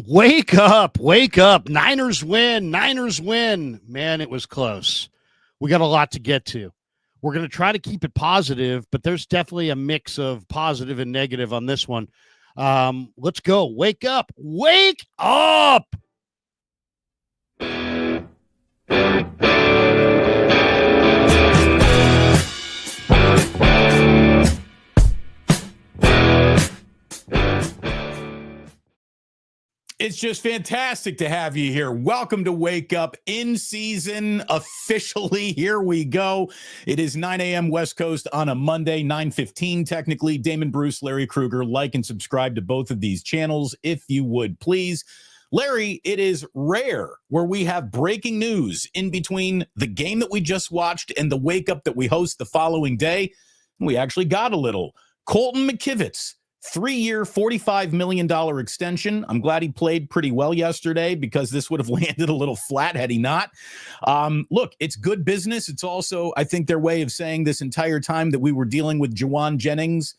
Wake up, wake up. Niners win, Niners win. Man, it was close. We got a lot to get to. We're going to try to keep it positive, but there's definitely a mix of positive and negative on this one. Let's go. Wake up, wake up. It's just fantastic to have you here. Welcome to Wake Up in season officially. Here we go. It is 9 a.m. West Coast on a Monday, 9:15 technically. Damon, Bruce, Larry Krueger. Like and subscribe to both of these channels if you would, please. Larry, it is rare where we have breaking news in between the game that we just watched and the Wake Up that we host the following day. We actually got a little. Colton McKivitz. 3-year, $45 million extension. I'm glad he played pretty well yesterday because this would have landed a little flat had he not. Look, it's good business. It's also, I think, their way of saying this entire time that we were dealing with Juwan Jennings,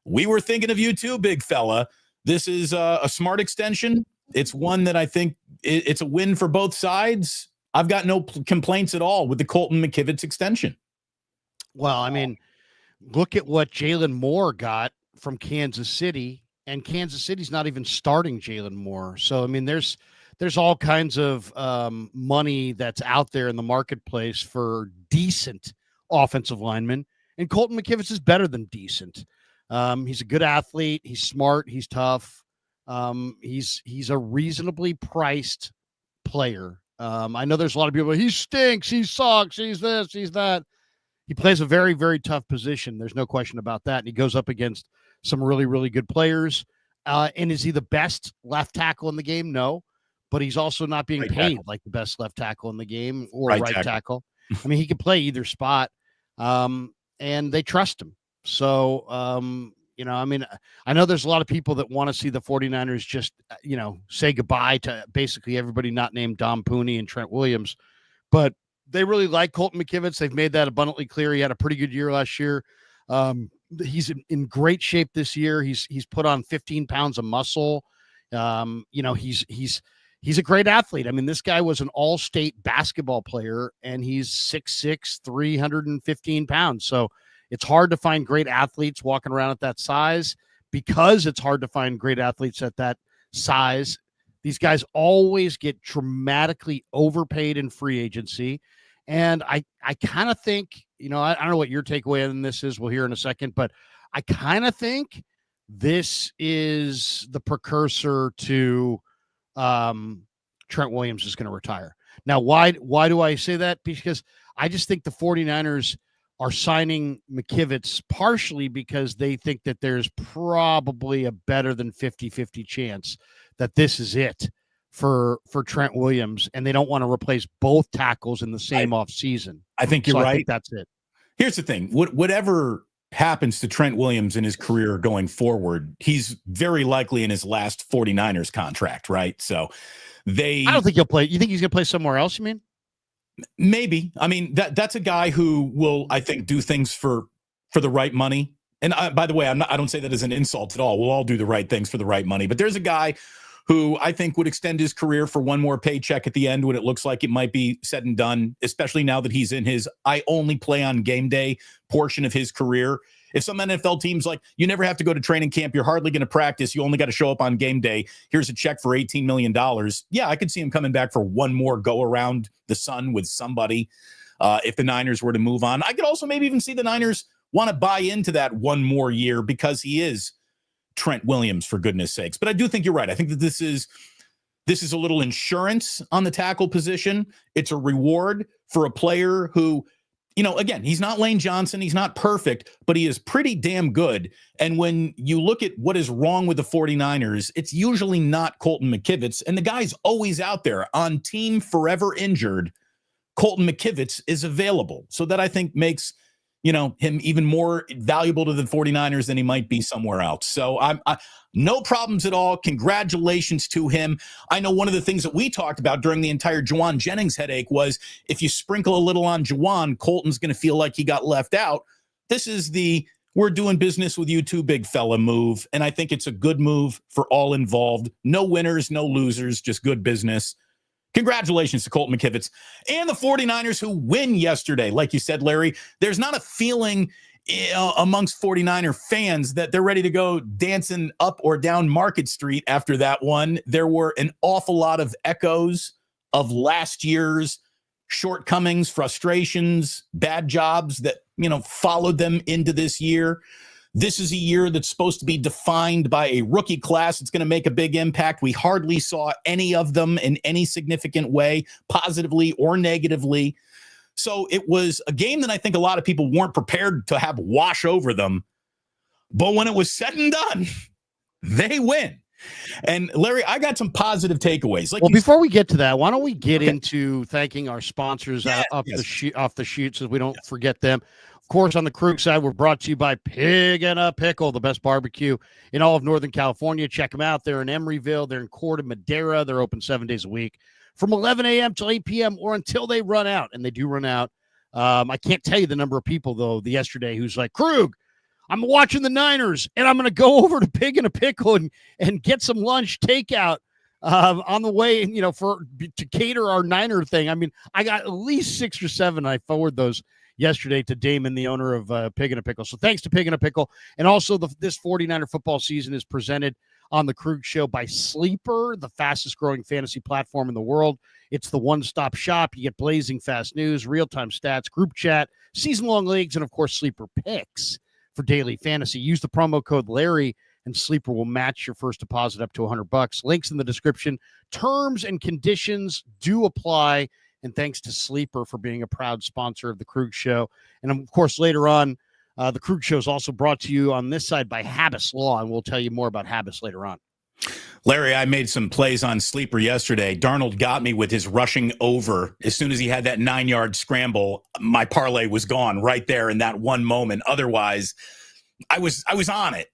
we were thinking of you too, big fella. This is a smart extension. It's one that I think it's a win for both sides. I've got no complaints at all with the Colton McKivitz extension. Well, I mean, look at what Jalen Moore got from Kansas City, and Kansas City's not even starting Jalen Moore. So, I mean, there's all kinds of money that's out there in the marketplace for decent offensive linemen, and Colton McKivitz is better than decent. He's a good athlete. He's smart. He's tough. He's a reasonably priced player. I know there's a lot of people, he stinks, he sucks, he's this, he's that. He plays a very, very tough position. There's no question about that. And he goes up against some really, really good players. And is he the best left tackle in the game? No. But he's also not being paid like the best left tackle in the game or right tackle. I mean, he can play either spot. And they trust him. So, I mean, I know there's a lot of people that want to see the 49ers just, say goodbye to basically everybody not named Dom Pooney and Trent Williams. But they really like Colton McKivitz. They've made that abundantly clear. He had a pretty good year last year. He's in great shape this year. He's put on 15 pounds of muscle. He's a great athlete. I mean, this guy was an all-state basketball player, and he's 6'6", 315 pounds. So it's hard to find great athletes walking around at that size. Because it's hard to find great athletes at that size, these guys always get dramatically overpaid in free agency. And I kind of think, I don't know what your takeaway on this is. We'll hear in a second, but I kind of think this is the precursor to Trent Williams is going to retire. Now, why do I say that? Because I just think the 49ers are signing McKivitz partially because they think that there's probably a better than 50-50 chance that this is it for Trent Williams, and they don't want to replace both tackles in the same offseason. I think you're right. I think that's it. Here's the thing. Whatever happens to Trent Williams in his career going forward, he's very likely in his last 49ers contract, right? So I don't think he'll play. You think he's going to play somewhere else, you mean? Maybe. I mean, that's a guy who will, I think, do things for the right money. And by the way, I don't say that as an insult at all. We'll all do the right things for the right money. But there's a guy who I think would extend his career for one more paycheck at the end when it looks like it might be said and done, especially now that he's in his I only play on game day portion of his career. If some NFL team's like, you never have to go to training camp, you're hardly going to practice, you only got to show up on game day, here's a check for $18 million. Yeah, I could see him coming back for one more go around the sun with somebody if the Niners were to move on. I could also maybe even see the Niners want to buy into that one more year because he is Trent Williams, for goodness sakes. But I do think you're right. I think that this is a little insurance on the tackle position. It's a reward for a player who, again, he's not Lane Johnson. He's not perfect, but he is pretty damn good. And when you look at what is wrong with the 49ers, it's usually not Colton McKivitz. And the guy's always out there on team forever injured. Colton McKivitz is available. So that I think makes him even more valuable to the 49ers than he might be somewhere else. So no problems at all. Congratulations to him. I know one of the things that we talked about during the entire Juwan Jennings headache was if you sprinkle a little on Juwan, Colton's going to feel like he got left out. This is the We're doing business with you too, big fella move. And I think it's a good move for all involved. No winners, no losers, just good business. Congratulations to Colt McKivitz and the 49ers who win yesterday. Like you said, Larry, there's not a feeling amongst 49er fans that they're ready to go dancing up or down Market Street after that one. There were an awful lot of echoes of last year's shortcomings, frustrations, bad jobs that, followed them into this year. This is a year that's supposed to be defined by a rookie class. It's going to make a big impact. We hardly saw any of them in any significant way, positively or negatively. So it was a game that I think a lot of people weren't prepared to have wash over them. But when it was said and done, they win. And Larry, I got some positive takeaways. Before we get to that, why don't we get into thanking our sponsors off the shoot so we don't forget them. Of course, on the Krug side, we're brought to you by Pig and a Pickle, the best barbecue in all of Northern California. Check them out. They're in Emeryville. They're in Corte Madera. They're open 7 days a week from 11 a.m. till 8 p.m. or until they run out, and they do run out. I can't tell you the number of people, though, yesterday who's like, Krug, I'm watching the Niners, and I'm going to go over to Pig and a Pickle and get some lunch takeout on the way, to cater our Niner thing. I mean, I got at least 6 or 7. I forward those yesterday to Damon, the owner of Pig and a Pickle. So thanks to Pig and a Pickle. And also this 49er football season is presented on the Krug Show by Sleeper, the fastest growing fantasy platform in the world. It's the one-stop shop. You get blazing fast news, real-time stats, group chat, season-long leagues, and of course, Sleeper picks for daily fantasy. Use the promo code Larry and Sleeper will match your first deposit up to $100. Links in the description. Terms and conditions do apply. And thanks to Sleeper for being a proud sponsor of the Krug Show. And of course, later on, the Krug Show is also brought to you on this side by Habas Law, and we'll tell you more about Habas later on. Larry, I made some plays on Sleeper yesterday. Darnold got me with his rushing over. As soon as he had that 9-yard scramble, my parlay was gone right there in that one moment. Otherwise, I was on it.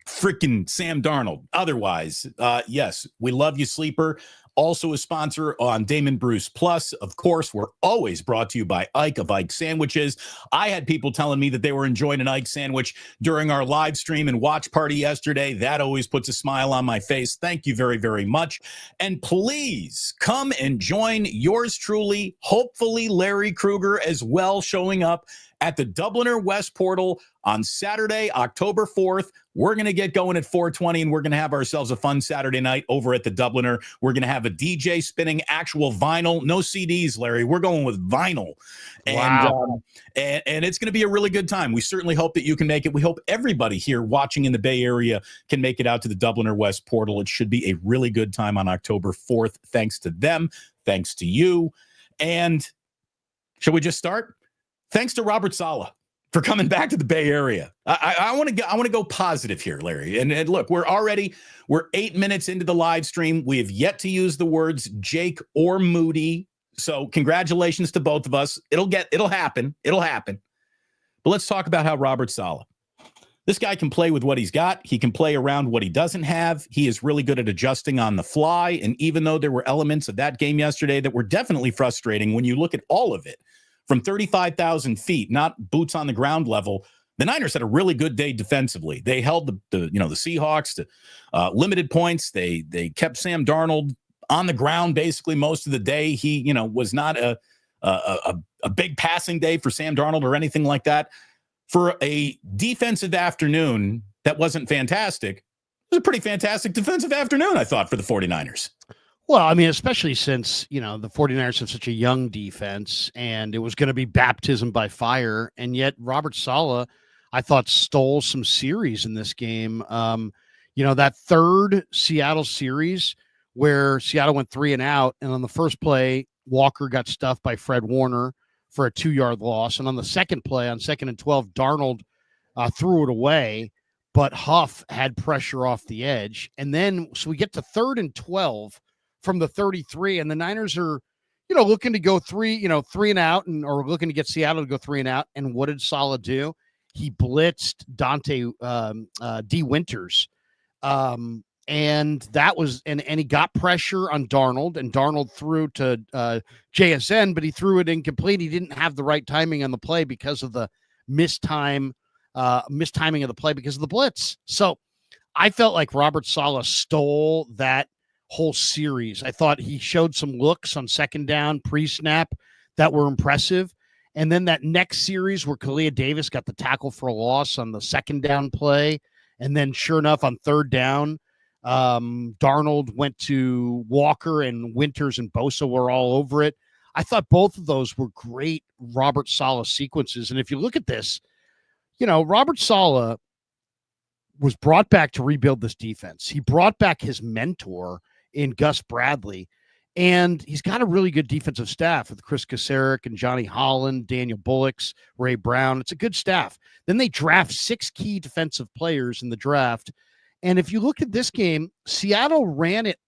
Freaking Sam Darnold. Otherwise, yes, we love you, Sleeper. Also a sponsor on Damon Bruce Plus. Of course, we're always brought to you by Ike of Ike Sandwiches. I had people telling me that they were enjoying an Ike sandwich during our live stream and watch party yesterday. That always puts a smile on my face. Thank you very, very much. And please come and join yours truly, hopefully Larry Kruger as well, showing up at the Dubliner West Portal on Saturday, October 4th. We're going to get going at 4:20, and we're going to have ourselves a fun Saturday night over at the Dubliner. We're going to have a DJ spinning actual vinyl. No CDs, Larry. We're going with vinyl. Wow. And it's going to be a really good time. We certainly hope that you can make it. We hope everybody here watching in the Bay Area can make it out to the Dubliner West Portal. It should be a really good time on October 4th. Thanks to them. Thanks to you. And shall we just start? Thanks to Robert Saleh for coming back to the Bay Area. I want to go positive here, Larry. And look, we're 8 minutes into the live stream. We have yet to use the words Jake or Moody. So congratulations to both of us. It'll happen. But let's talk about how Robert Saleh. This guy can play with what he's got. He can play around what he doesn't have. He is really good at adjusting on the fly. And even though there were elements of that game yesterday that were definitely frustrating, when you look at all of it, from 35,000 feet, not boots on the ground level, the Niners had a really good day defensively. They held the Seahawks to limited points. They kept Sam Darnold on the ground basically most of the day. He was not a big passing day for Sam Darnold or anything like that. For a defensive afternoon that wasn't fantastic, it was a pretty fantastic defensive afternoon, I thought, for the 49ers. Well, I mean, especially since, the 49ers have such a young defense and it was going to be baptism by fire. And yet Robert Saleh, I thought, stole some series in this game. That third Seattle series where Seattle went 3 and out. And on the first play, Walker got stuffed by Fred Warner for a 2-yard loss. And on the second play, on 2nd and 12, Darnold threw it away, but Huff had pressure off the edge. And then, so we get to 3rd and 12 from the 33, and the Niners are, looking to go 3 and out, or looking to get Seattle to go 3 and out. And what did Saleh do? He blitzed Dante D. Winters. And that was, and he got pressure on Darnold, and Darnold threw to JSN, but he threw it incomplete. He didn't have the right timing on the play because of the mistime mistiming of the play because of the blitz. So I felt like Robert Saleh stole that whole series. I thought he showed some looks on second down pre-snap that were impressive. And then that next series where Kalia Davis got the tackle for a loss on the second down play. And then sure enough, on third down, Darnold went to Walker and Winters and Bosa were all over it. I thought both of those were great Robert Saleh sequences. And if you look at this, Robert Saleh was brought back to rebuild this defense. He brought back his mentor in Gus Bradley, and he's got a really good defensive staff with Chris Kasarik and Johnny Holland, Daniel Bullocks, Ray Brown. It's a good staff. Then they draft 6 key defensive players in the draft. And if you look at this game, Seattle ran it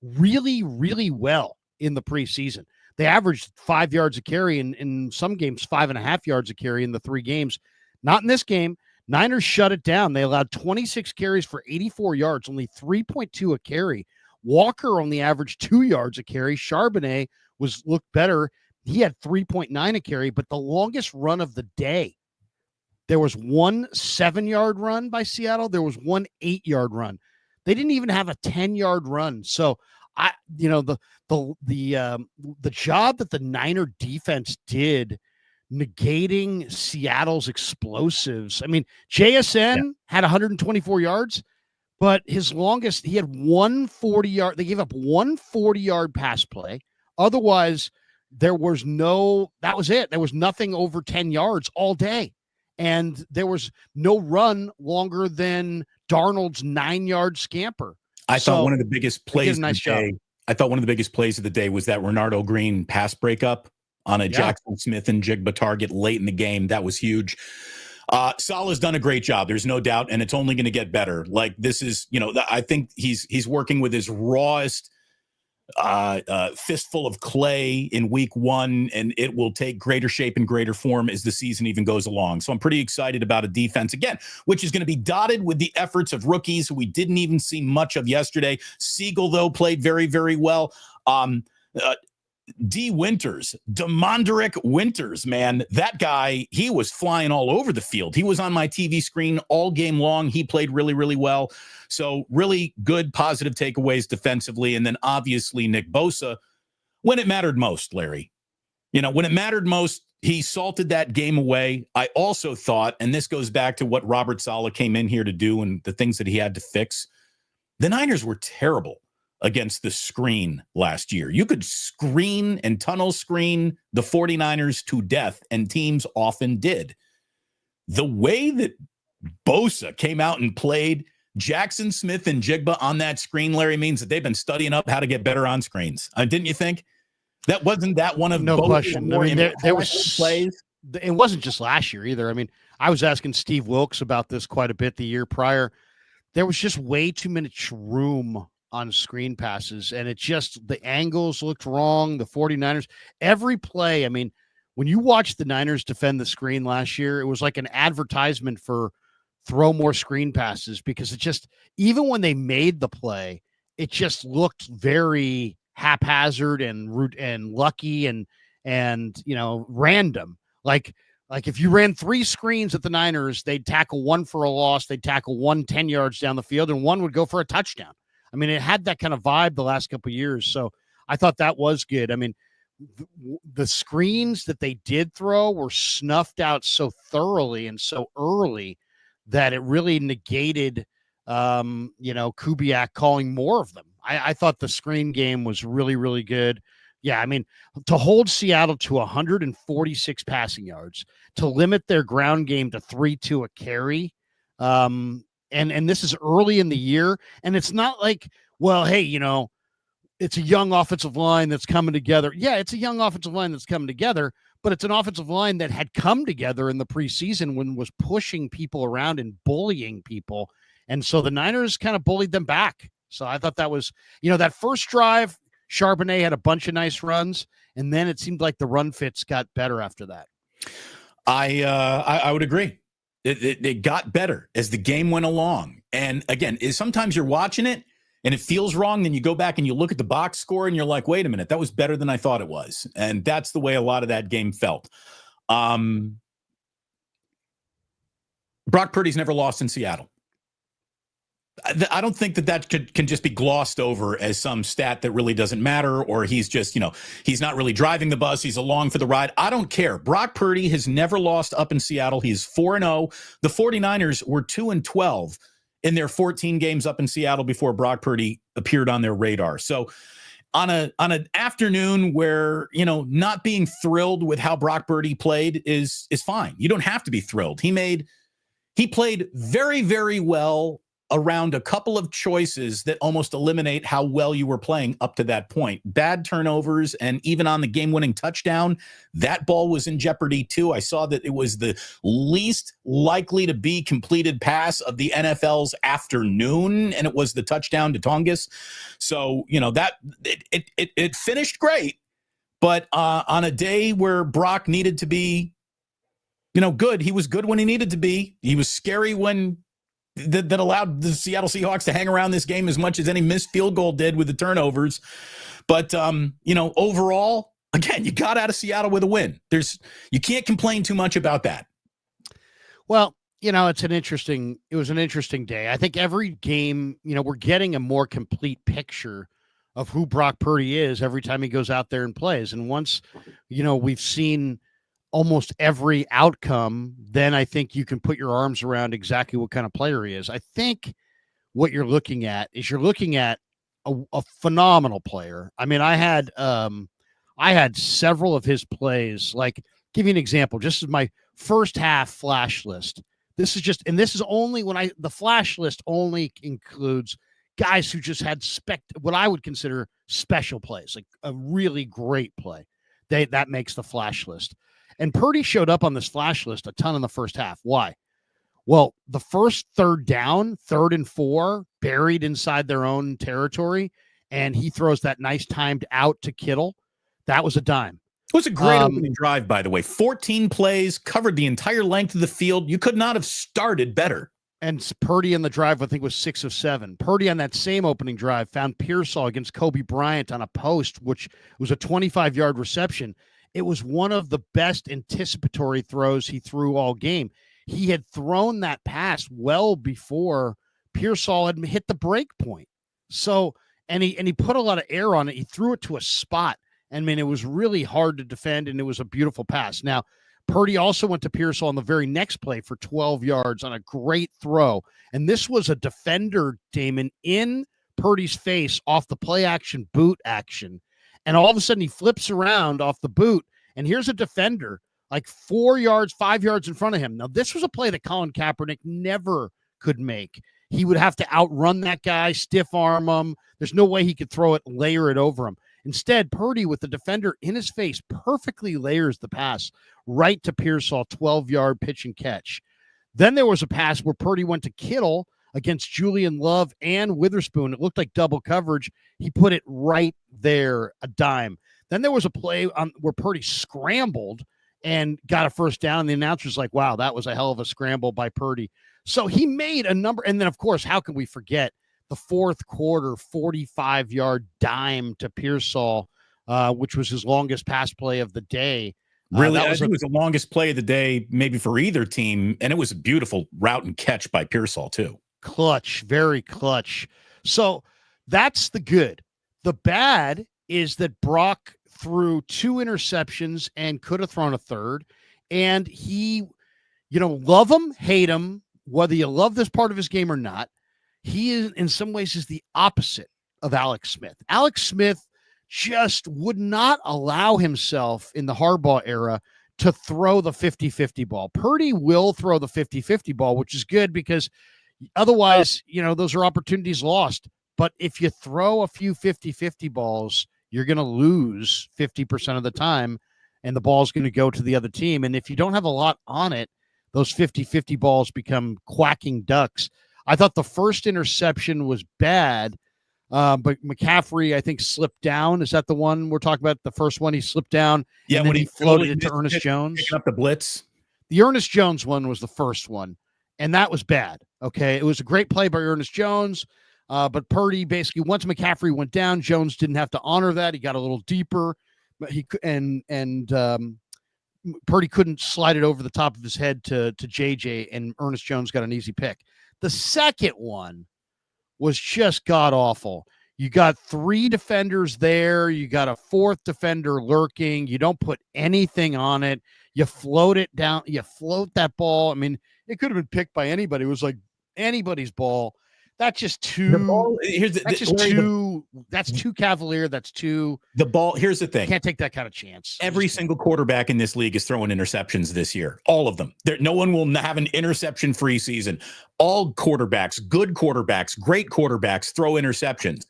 really, really well in the preseason. They averaged 5 yards a carry, in some games 5.5 yards a carry in the 3 games. Not in this game. Niners shut it down. They allowed 26 carries for 84 yards, only 3.2 a carry. Walker only averaged 2 yards a carry. Charbonnet looked better. He had 3.9 a carry, but the longest run of the day, there was one 7-yard run by Seattle. There was one 8-yard run. They didn't even have a 10-yard run. So the job that the Niner defense did negating Seattle's explosives. I mean, JSN had 124 yards, but his longest, he had 140-yard. They gave up 140-yard pass play. Otherwise, that was it. There was nothing over 10 yards all day. And there was no run longer than Darnold's 9-yard scamper. I thought one of the biggest plays of the day was that Renardo Green pass breakup on a Jackson Smith and Jigba target late in the game. That was huge. Saleh's done a great job. There's no doubt. And it's only going to get better. Like this is, I think he's working with his rawest fistful of clay in week 1, and it will take greater shape and greater form as the season even goes along. So I'm pretty excited about a defense, again, which is going to be dotted with the efforts of rookies who we didn't even see much of yesterday. Siegel, though, played very, very well. Demonderic Winters, man, that guy, he was flying all over the field. He was on my TV screen all game long. He played really, really well. So really good, positive takeaways defensively. And then obviously Nick Bosa, when it mattered most, Larry, when it mattered most, he salted that game away. I also thought, and this goes back to what Robert Saleh came in here to do and the things that he had to fix, the Niners were terrible against the screen last year. You could screen and tunnel screen the 49ers to death, and teams often did. The way that Bosa came out and played Jackson Smith and Jigba on that screen, Larry, means that they've been studying up how to get better on screens. Didn't you think? Wasn't that one of no question? I mean, there was plays. It wasn't just last year either. I mean, I was asking Steve Wilkes about this quite a bit the year prior. There was just way too much room on screen passes, and the angles looked wrong. The 49ers, every play, I mean, when you watch the Niners defend the screen last year, it was like an advertisement for throw more screen passes, because it just, even when they made the play, it just looked very haphazard and lucky and random. Like if you ran 3 screens at the Niners, they'd tackle one for a loss, they'd tackle one 10 yards down the field, and one would go for a touchdown. I mean, it had that kind of vibe the last couple of years. So I thought that was good. I mean, the screens that they did throw were snuffed out so thoroughly and so early that it really negated, Kubiak calling more of them. I thought the screen game was really, really good. Yeah, I mean, to hold Seattle to 146 passing yards, to limit their ground game to 3.2 a carry, and this is early in the year, and it's not like, well, hey, it's a young offensive line that's coming together. Yeah, it's a young offensive line that's coming together, but it's an offensive line that had come together in the preseason when was pushing people around and bullying people. And so the Niners kind of bullied them back. So I thought that was, that first drive, Charbonnet had a bunch of nice runs, and then it seemed like the run fits got better after that. I would agree. It got better as the game went along. And again, sometimes you're watching it and it feels wrong. Then you go back and you look at the box score and you're like, wait a minute, that was better than I thought it was. And that's the way a lot of that game felt. Brock Purdy's never lost in Seattle. I don't think that can just be glossed over as some stat that really doesn't matter, or he's just, he's not really driving the bus. He's along for the ride. I don't care. Brock Purdy has never lost up in Seattle. He's 4-0. The 49ers were 2-12 in their 14 games up in Seattle before Brock Purdy appeared on their radar. So on an afternoon where, not being thrilled with how Brock Purdy played is fine. You don't have to be thrilled. He played very, very well around a couple of choices that almost eliminate how well you were playing up to that point. Bad turnovers, and even on the game-winning touchdown, that ball was in jeopardy too. I saw that it was the least likely to be completed pass of the NFL's afternoon, and it was the touchdown to Tonges. So, that it finished great, but on a day where Brock needed to be, good, he was good when he needed to be. He was scary when that allowed the Seattle Seahawks to hang around this game as much as any missed field goal did with the turnovers. But, overall, again, you got out of Seattle with a win. You can't complain too much about that. Well, it was an interesting day. I think every game, we're getting a more complete picture of who Brock Purdy is every time he goes out there and plays. And once, we've seen almost every outcome, then I think you can put your arms around exactly what kind of player he is. I think what you're looking at is a phenomenal player. I mean, I had several of his plays, like give you an example, just as my first half flash list. This is only the flash list only includes guys who just had what I would consider special plays, like a really great play. That makes the flash list. And Purdy showed up on this flash list a ton in the first half. Why? Well, the first third down, 3rd and 4, buried inside their own territory, and he throws that nice timed out to Kittle. That was a dime. It was a great opening drive, by the way. 14 plays, covered the entire length of the field. You could not have started better. And Purdy in the drive, I think, was 6 of 7. Purdy on that same opening drive found Pearsall against Kobe Bryant on a post, which was a 25-yard reception. It was one of the best anticipatory throws he threw all game. He had thrown that pass well before Pearsall had hit the break point. So, and he put a lot of air on it. He threw it to a spot. I mean, it was really hard to defend, and it was a beautiful pass. Now, Purdy also went to Pearsall on the very next play for 12 yards on a great throw. And this was a defender, Damon, in Purdy's face off the play action boot action. And all of a sudden he flips around off the boot, and here's a defender like 4 yards, 5 yards in front of him. Now, this was a play that Colin Kaepernick never could make. He would have to outrun that guy, stiff arm him. There's no way he could throw it, layer it over him. Instead, Purdy, with the defender in his face, perfectly layers the pass right to Pearsall, 12-yard pitch and catch. Then there was a pass where Purdy went to Kittle against Julian Love and Witherspoon. It looked like double coverage. He put it right there, a dime. Then there was a play where Purdy scrambled and got a first down, and the announcer's like, wow, that was a hell of a scramble by Purdy. So he made a number. And then, of course, how can we forget the fourth quarter 45-yard dime to Pearsall, which was his longest pass play of the day. Really, I think it was the longest play of the day, maybe for either team, and it was a beautiful route and catch by Pearsall, too. Clutch, very clutch. So that's the good. The bad is that Brock threw 2 interceptions and could have thrown a third. And he, love him, hate him, whether you love this part of his game or not, he is in some ways is the opposite of Alex Smith. Alex Smith just would not allow himself in the Harbaugh era to throw the 50-50 ball. Purdy will throw the 50-50 ball, which is good because otherwise, those are opportunities lost. But if you throw a few 50-50 balls, you're going to lose 50% of the time, and the ball's going to go to the other team. And if you don't have a lot on it, those 50-50 balls become quacking ducks. I thought the first interception was bad, but McCaffrey, I think, slipped down. Is that the one we're talking about? The first one, he slipped down, yeah, and then he floated it to Ernest Jones. Picking up the blitz. The Ernest Jones one was the first one, and that was bad. Okay, it was a great play by Ernest Jones, but Purdy basically, once McCaffrey went down, Jones didn't have to honor that. He got a little deeper, but he and Purdy couldn't slide it over the top of his head to JJ, and Ernest Jones got an easy pick. The second one was just god awful. You got 3 defenders there. You got a 4th defender lurking. You don't put anything on it. You float it down. You float that ball. I mean, it could have been picked by anybody. It was like anybody's ball. That's just too. That's too cavalier. That's too. The ball. Here's the thing. Can't take that kind of chance. Every single quarterback in this league is throwing interceptions this year. All of them. No one will have an interception-free season. All quarterbacks, good quarterbacks, great quarterbacks throw interceptions.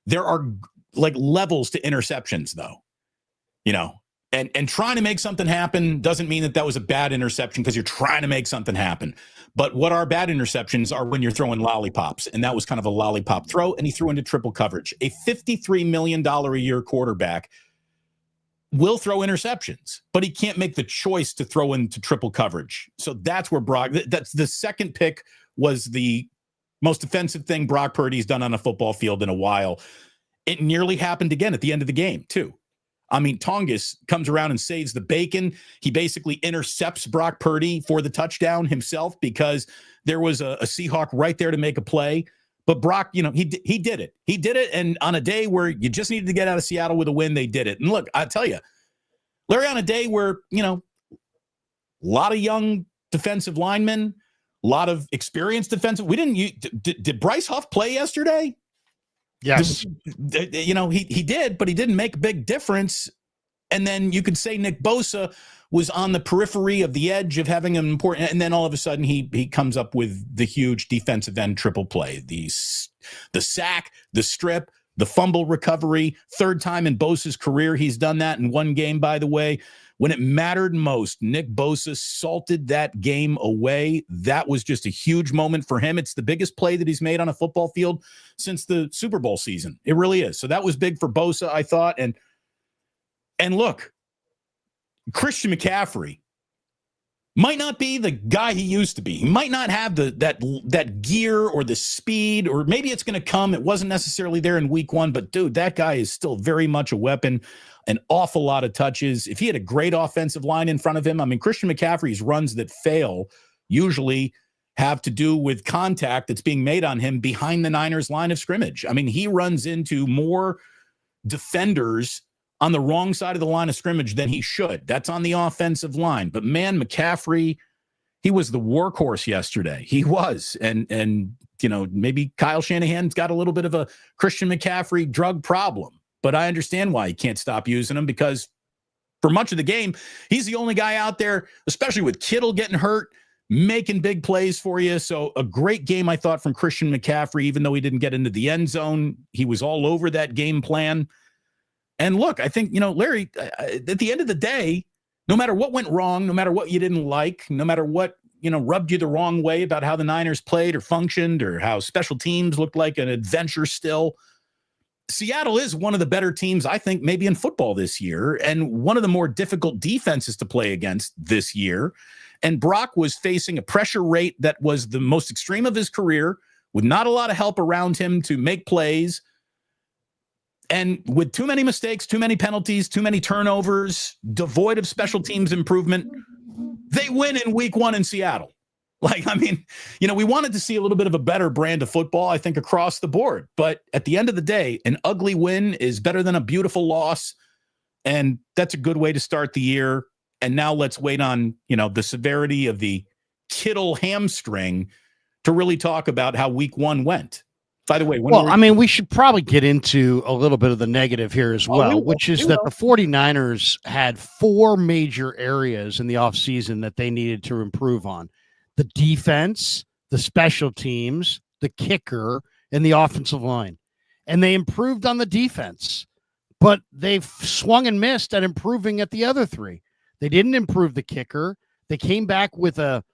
There are like levels to interceptions, though. And trying to make something happen doesn't mean that was a bad interception because you're trying to make something happen. But what are bad interceptions are when you're throwing lollipops, and that was kind of a lollipop throw, and he threw into triple coverage. A $53 million a year quarterback will throw interceptions, but he can't make the choice to throw into triple coverage. So that's where that's the second pick was the most offensive thing Brock Purdy's done on a football field in a while. It nearly happened again at the end of the game, too. I mean, Tonges comes around and saves the bacon. He basically intercepts Brock Purdy for the touchdown himself because there was a Seahawk right there to make a play. But Brock, he did it. He did it. And on a day where you just needed to get out of Seattle with a win, they did it. And look, I tell you, Larry, on a day where, a lot of young defensive linemen, a lot of experienced defensive. Did Bryce Huff play yesterday? Yes. He did, but he didn't make a big difference. And then you could say Nick Bosa was on the periphery of the edge of having an important, and then all of a sudden he comes up with the huge defensive end triple play, the sack, the strip, the fumble recovery. 3rd time in Bosa's career he's done that in one game, by the way. When it mattered most, Nick Bosa salted that game away. That was just a huge moment for him. It's the biggest play that he's made on a football field since the Super Bowl season. It really is. So that was big for Bosa, I thought. And look, Christian McCaffrey might not be the guy he used to be. He might not have that gear or the speed, or maybe it's going to come. It wasn't necessarily there in week 1, but dude, that guy is still very much a weapon. An awful lot of touches. If he had a great offensive line in front of him, I mean, Christian McCaffrey's runs that fail usually have to do with contact that's being made on him behind the Niners line of scrimmage. I mean, he runs into more defenders on the wrong side of the line of scrimmage than he should. That's on the offensive line. But man, McCaffrey, he was the workhorse yesterday. He was. And maybe Kyle Shanahan's got a little bit of a Christian McCaffrey drug problem. But I understand why he can't stop using him, because for much of the game, he's the only guy out there, especially with Kittle getting hurt, making big plays for you. So a great game, I thought, from Christian McCaffrey. Even though he didn't get into the end zone, he was all over that game plan. And look, I think, Larry, at the end of the day, no matter what went wrong, no matter what you didn't like, no matter what, rubbed you the wrong way about how the Niners played or functioned or how special teams looked like an adventure still, Seattle is one of the better teams, I think, maybe in football this year, and one of the more difficult defenses to play against this year. And Brock was facing a pressure rate that was the most extreme of his career, with not a lot of help around him to make plays, and with too many mistakes, too many penalties, too many turnovers, devoid of special teams improvement. They win in week 1 in Seattle. We wanted to see a little bit of a better brand of football, I think, across the board. But at the end of the day, an ugly win is better than a beautiful loss. And that's a good way to start the year. And now let's wait on, the severity of the Kittle hamstring to really talk about how week 1 went. By the way, we should probably get into a little bit of the negative here as well, which is that the 49ers had 4 major areas in the offseason that they needed to improve on. The defense, the special teams, the kicker, and the offensive line. And they improved on the defense, but they've swung and missed at improving at the other 3. They didn't improve the kicker. They came back with a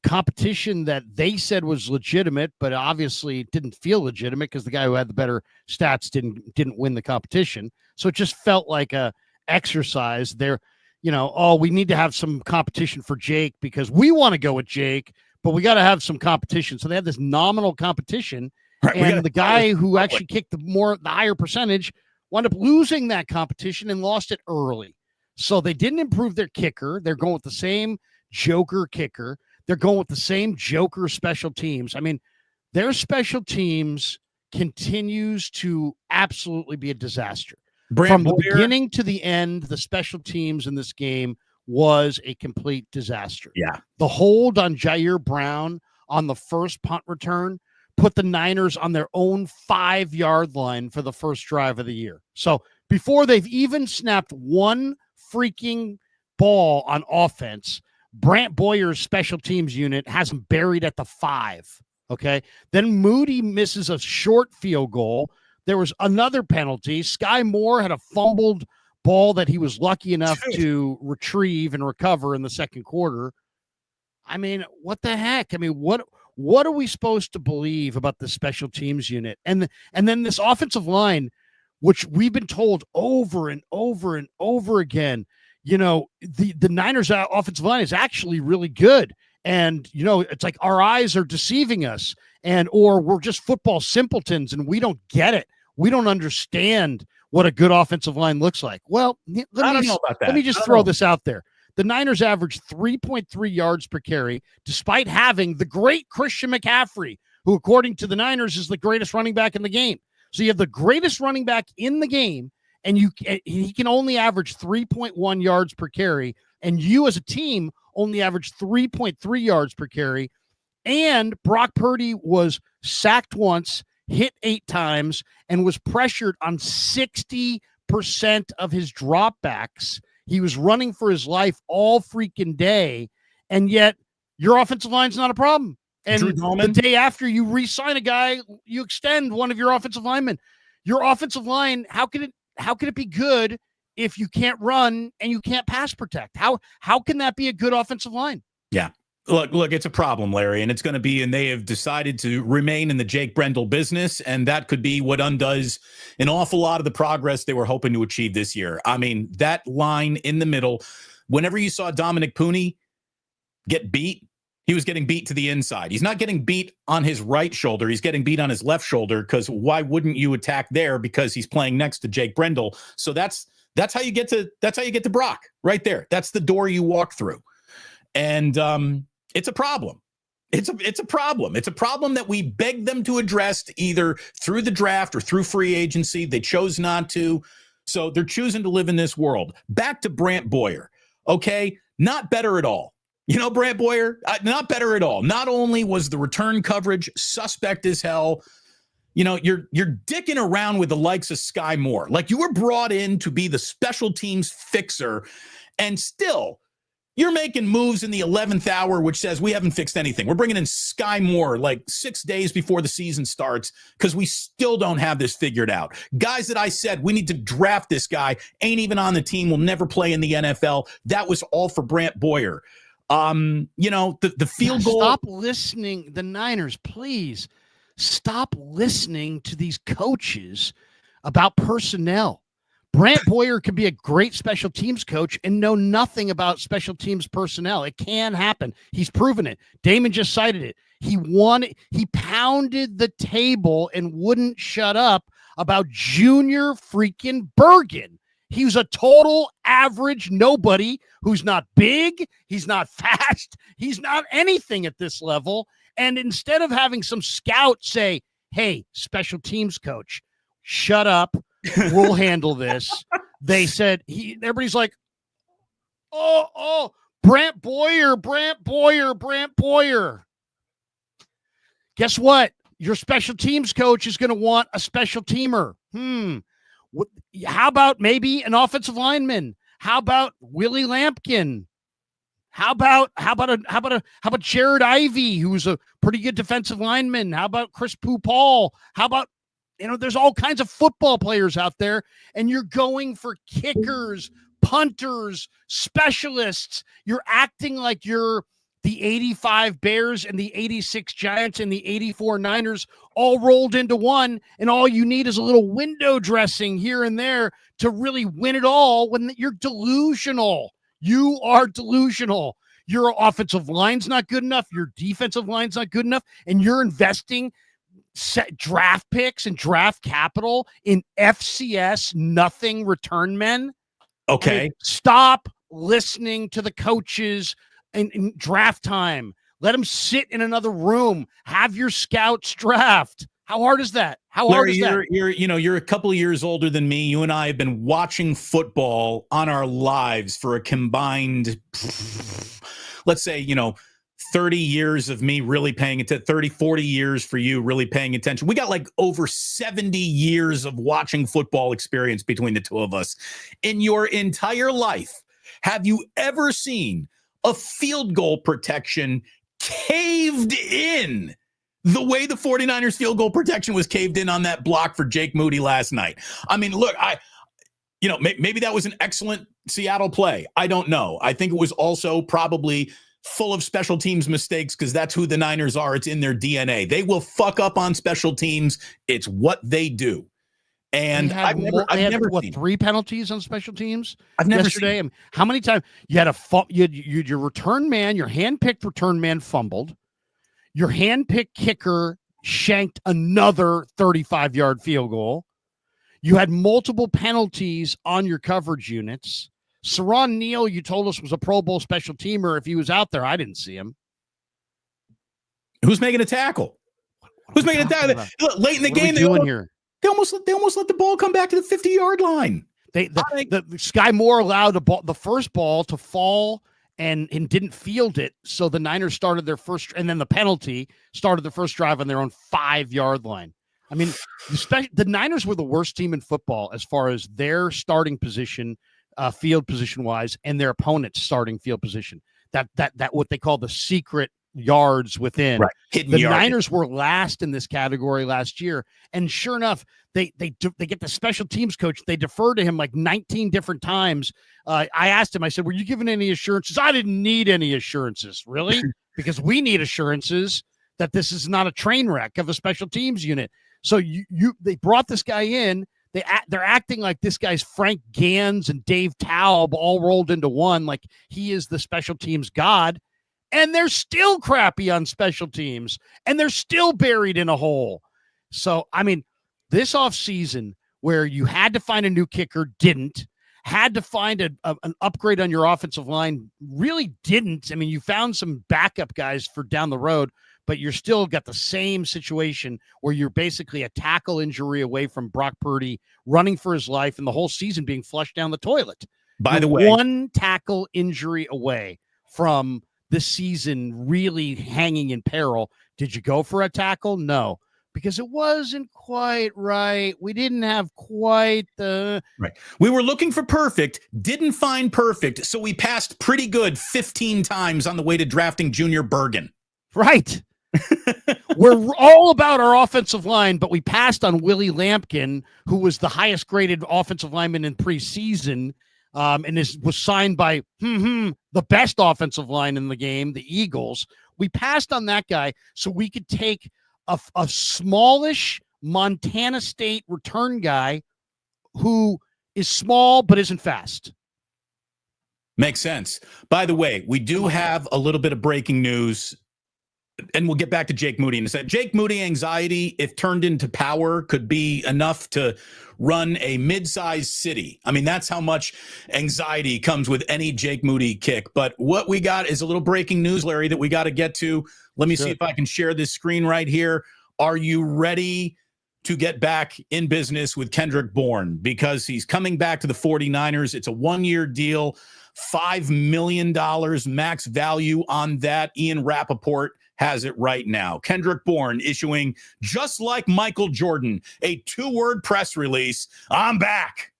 competition that they said was legitimate, but obviously didn't feel legitimate because the guy who had the better stats didn't win the competition. So it just felt like a exercise there. We need to have some competition for Jake because we want to go with Jake, but we got to have some competition. So they had this nominal competition, right, and the guy who actually kicked the higher percentage wound up losing that competition and lost it early. So they didn't improve their kicker. They're going with the same joker kicker. They're going with the same joker special teams. I mean, their special teams continues to absolutely be a disaster. From the beginning to the end, the special teams in this game was a complete disaster. Yeah. The hold on Jair Brown on the first punt return put the Niners on their own 5-yard line for the first drive of the year. So before they've even snapped one freaking ball on offense, Brant Boyer's special teams unit has him buried at the 5. Okay. Then Moody misses a short field goal. There was another penalty. Sky Moore had a fumbled ball that he was lucky enough to retrieve and recover in the second quarter. I mean, what the heck? I mean, what are we supposed to believe about the special teams unit? And then this offensive line, which we've been told over and over and over again, you know, the Niners offensive line is actually really good. And, you know, it's like our eyes are deceiving us, or we're just football simpletons and we don't get it. We don't understand what a good offensive line looks like. Well, let me just throw this out there. The Niners averaged 3.3 yards per carry, despite having the great Christian McCaffrey, who, according to the Niners, is the greatest running back in the game. So you have the greatest running back in the game, and he can only average 3.1 yards per carry, and you as a team only average 3.3 yards per carry. And Brock Purdy was sacked once, hit 8 times, and was pressured on 60% of his dropbacks. He was running for his life all freaking day, and yet your offensive line's not a problem. And the day after you re-sign a guy, you extend one of your offensive linemen. Your offensive line, how can it be good if you can't run and you can't pass protect? How can that be a good offensive line? Yeah. Look, it's a problem, Larry, and it's going to be, and they have decided to remain in the Jake Brendel business, and that could be what undoes an awful lot of the progress they were hoping to achieve this year. I mean, that line in the middle, whenever you saw Dominic Puni get beat, he was getting beat to the inside. He's not getting beat on his right shoulder. He's getting beat on his left shoulder, because why wouldn't you attack there? Because he's playing next to Jake Brendel. So that's how you get to Brock right there. That's the door you walk through. And it's a problem. It's a problem. It's a problem that we begged them to address either through the draft or through free agency. They chose not to. So they're choosing to live in this world. Back to Brant Boyer. Okay. Not better at all. You know, Brant Boyer, not better at all. Not only was the return coverage suspect as hell, you know, you're dicking around with the likes of Sky Moore. Like, you were brought in to be the special teams fixer, and still you're making moves in the 11th hour, which says we haven't fixed anything. We're bringing in Sky Moore like 6 days before the season starts because we still don't have this figured out. Guys that I said, we need to draft this guy, ain't even on the team, will never play in the NFL. That was all for Brant Boyer. You know, the field goal. Stop listening. The Niners, please stop listening to these coaches about personnel. Brant Boyer could be a great special teams coach and know nothing about special teams personnel. It can happen. He's proven it. Damon just cited it. He pounded the table and wouldn't shut up about Junior freaking Bergen. He was a total average nobody who's not big. He's not fast. He's not anything at this level. And instead of having some scout say, hey, special teams coach, shut up, we'll handle this. They said, everybody's like, oh, Brant Boyer. Guess what? Your special teams coach is going to want a special teamer. How about maybe an offensive lineman? How about Willie Lampkin? How about Jared Ivey, who's a pretty good defensive lineman? How about Chris Paul? How about, there's all kinds of football players out there, and you're going for kickers, punters, specialists. You're acting like you're the 85 Bears and the 86 Giants and the 84 Niners all rolled into one, and all you need is a little window dressing here and there to really win it all, when you're delusional. You are delusional. Your offensive line's not good enough. Your defensive line's not good enough, and you're investing draft picks and draft capital in FCS nothing return men. Okay. I mean, stop listening to the coaches in draft time. Let them sit in another room. Have your scouts draft. How hard is that? How hard is that? You're a couple of years older than me. You and I have been watching football on our lives for a combined, let's say, 30 years of me really paying attention, 30, 40 years for you really paying attention. We got like over 70 years of watching football experience between the two of us. In your entire life, have you ever seen a field goal protection caved in the way the 49ers field goal protection was caved in on that block for Jake Moody last night? I mean, look, maybe that was an excellent Seattle play. I don't know. I think it was also probably full of special teams mistakes because that's who the Niners are. It's in their DNA. They will fuck up on special teams. It's what they do. And I've never seen 3 penalties on special teams. I've never yesterday. Seen. How many times you had your return man, your handpicked return man fumbled, your handpicked kicker shanked another 35-yard field goal. You had multiple penalties on your coverage units. Saron Neal, you told us, was a Pro Bowl special teamer. If he was out there, I didn't see him. Who's making a tackle? Who's making a tackle? Look, late in the game, they almost let the ball come back to the 50-yard line. The Sky Moore allowed the first ball to fall and didn't field it. So the Niners started their first, and then the penalty started the first drive on their own 5-yard line. I mean, the Niners were the worst team in football as far as their starting position, field position wise, and their opponent's starting field position. That what they call the secret yards within. Right. The Niners were last in this category last year, and sure enough, they get the special teams coach. They defer to him like 19 different times. I asked him. I said, "Were you given any assurances?" I didn't need any assurances, really, because we need assurances that this is not a train wreck of a special teams unit. So they brought this guy in. They're acting like this guy's Frank Gans and Dave Taub all rolled into one, like he is the special teams god. And they're still crappy on special teams, and they're still buried in a hole. So, I mean, this offseason where you had to find a new kicker, didn't. Had to find an upgrade on your offensive line, really didn't. I mean, you found some backup guys for down the road, but you're still got the same situation where you're basically a tackle injury away from Brock Purdy running for his life and the whole season being flushed down the toilet. By the way, one tackle injury away from the season really hanging in peril. Did you go for a tackle? No, because it wasn't quite right. We didn't have quite the right. We were looking for perfect, didn't find perfect, so we passed pretty good 15 times on the way to drafting Junior Bergen. Right. We're all about our offensive line, but we passed on Willie Lampkin, who was the highest graded offensive lineman in preseason, and was signed by the best offensive line in the game, the Eagles. We passed on that guy so we could take a smallish Montana State return guy who is small but isn't fast. Makes sense. By the way, we do have a little bit of breaking news, and we'll get back to Jake Moody in a second. Jake Moody anxiety, if turned into power, could be enough to run a mid-sized city. I mean, that's how much anxiety comes with any Jake Moody kick. But what we got is a little breaking news, Larry, that we got to get to. Let me see if I can share this screen right here. Are you ready to get back in business with Kendrick Bourne? Because he's coming back to the 49ers. It's a 1-year deal, $5 million max value on that. Ian Rappaport has it right now. Kendrick Bourne issuing, just like Michael Jordan, a 2-word press release. I'm back.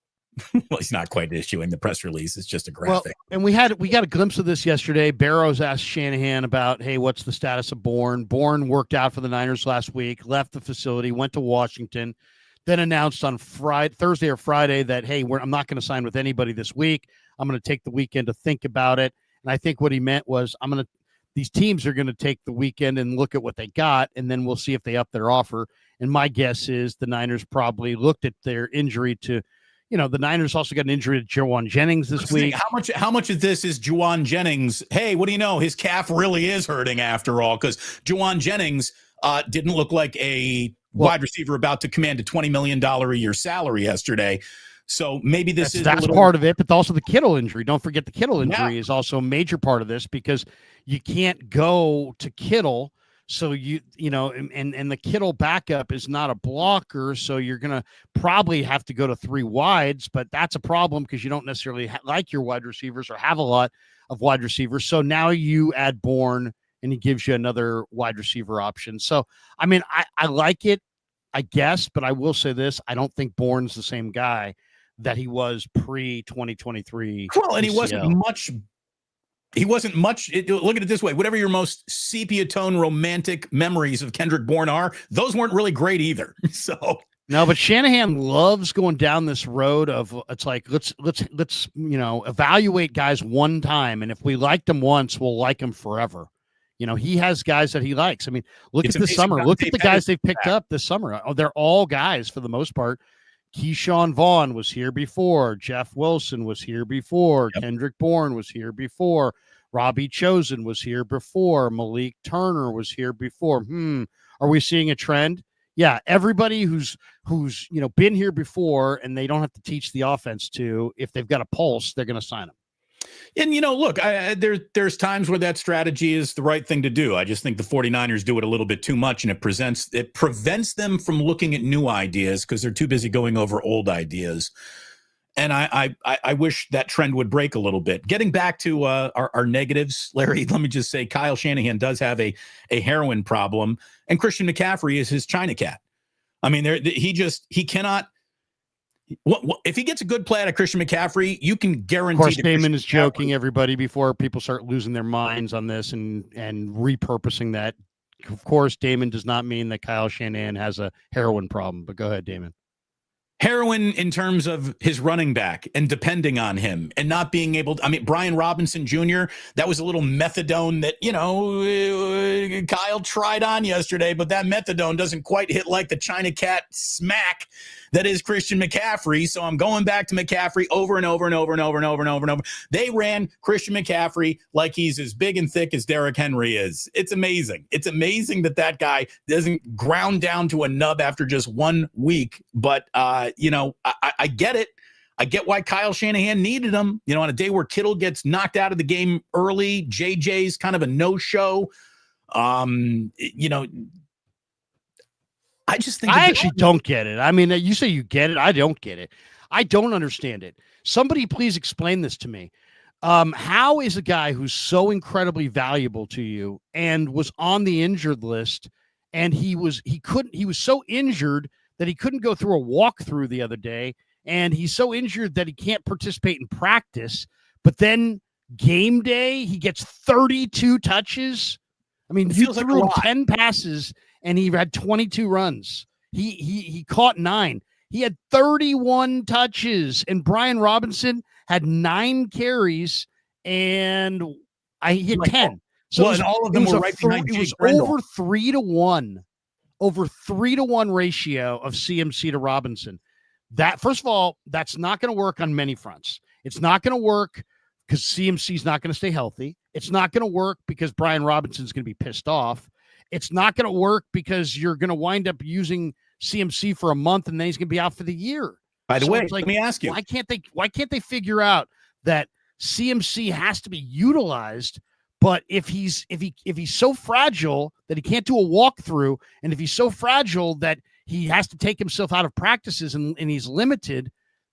Well, he's not quite issuing the press release. It's just a graphic. Well, and we got a glimpse of this yesterday. Barrows asked Shanahan about, hey, what's the status of Bourne? Bourne worked out for the Niners last week, left the facility, went to Washington, then announced on Thursday or Friday that, hey, I'm not going to sign with anybody this week. I'm going to take the weekend to think about it. And I think what he meant was these teams are going to take the weekend and look at what they got, and then we'll see if they up their offer. And my guess is the Niners probably looked at their injury to, the Niners also got an injury to Juwan Jennings this week. How much of this is Juwan Jennings? Hey, what do you know? His calf really is hurting after all, because Juwan Jennings didn't look like a wide receiver about to command a $20 million a year salary yesterday. So maybe that's part of it, but also the Kittle injury. Don't forget the Kittle injury is also a major part of this because you can't go to Kittle. So and the Kittle backup is not a blocker. So you're going to probably have to go to 3 wides, but that's a problem because you don't necessarily like your wide receivers or have a lot of wide receivers. So now you add Bourne and he gives you another wide receiver option. So, I mean, I like it, I guess, but I will say this. I don't think Bourne's the same guy that he was pre-2023. Well, and he wasn't much. Look at it this way. Whatever your most sepia tone romantic memories of Kendrick Bourne are, those weren't really great either. So no, but Shanahan loves going down this road of it's like let's evaluate guys one time, and if we liked them once, we'll like them forever. He has guys that he likes. I mean, look at this summer. Look at the guys they've picked up this summer. Oh, they're all guys for the most part. Keyshawn Vaughn was here before. Jeff Wilson was here before. Yep. Kendrick Bourne was here before. Robbie Chosen was here before. Malik Turner was here before. Are we seeing a trend? Yeah, everybody who's been here before and they don't have to teach the offense to, if they've got a pulse, they're going to sign them. And, look, there's times where that strategy is the right thing to do. I just think the 49ers do it a little bit too much, and it prevents them from looking at new ideas because they're too busy going over old ideas. And I wish that trend would break a little bit. Getting back to our negatives, Larry, let me just say Kyle Shanahan does have a heroin problem, and Christian McCaffrey is his China cat. I mean, he cannot. If he gets a good play out of Christian McCaffrey, you can guarantee. Of course, Damon is joking, everybody, before people start losing their minds on this and repurposing that. Of course, Damon does not mean that Kyle Shanahan has a heroin problem, but go ahead, Damon. Heroin in terms of his running back and depending on him and not being able to. I mean, Brian Robinson Jr., that was a little methadone that, Kyle tried on yesterday, but that methadone doesn't quite hit like the China cat smack that is Christian McCaffrey. So I'm going back to McCaffrey over and over and over and over and over and over and over. They ran Christian McCaffrey like he's as big and thick as Derrick Henry is. It's amazing. It's amazing that guy doesn't ground down to a nub after just 1 week. But, I get it. I get why Kyle Shanahan needed him. On a day where Kittle gets knocked out of the game early, JJ's kind of a no-show. I just think I actually don't get it. I mean, you say you get it. I don't get it. I don't understand it. Somebody please explain this to me. How is a guy who's so incredibly valuable to you and was on the injured list and he was so injured that he couldn't go through a walkthrough the other day, and he's so injured that he can't participate in practice, but then game day, he gets 32 touches. I mean, he threw him 10 passes and he had 22 runs. He caught 9. He had 31 touches, and Brian Robinson had 9 carries, and he had 10. So and all of them were right behind Jake Brendel. Over 3-to-1. Over 3-to-1 ratio of CMC to Robinson. That, first of all, that's not going to work on many fronts. It's not going to work because CMC is not going to stay healthy. It's not going to work because Brian Robinson's going to be pissed off. It's not going to work because you're going to wind up using CMC for a month and then he's going to be out for the year. By the way, let me ask you, why can't they figure out that CMC has to be utilized? But if he's so fragile that he can't do a walkthrough, and if he's so fragile that he has to take himself out of practices and he's limited,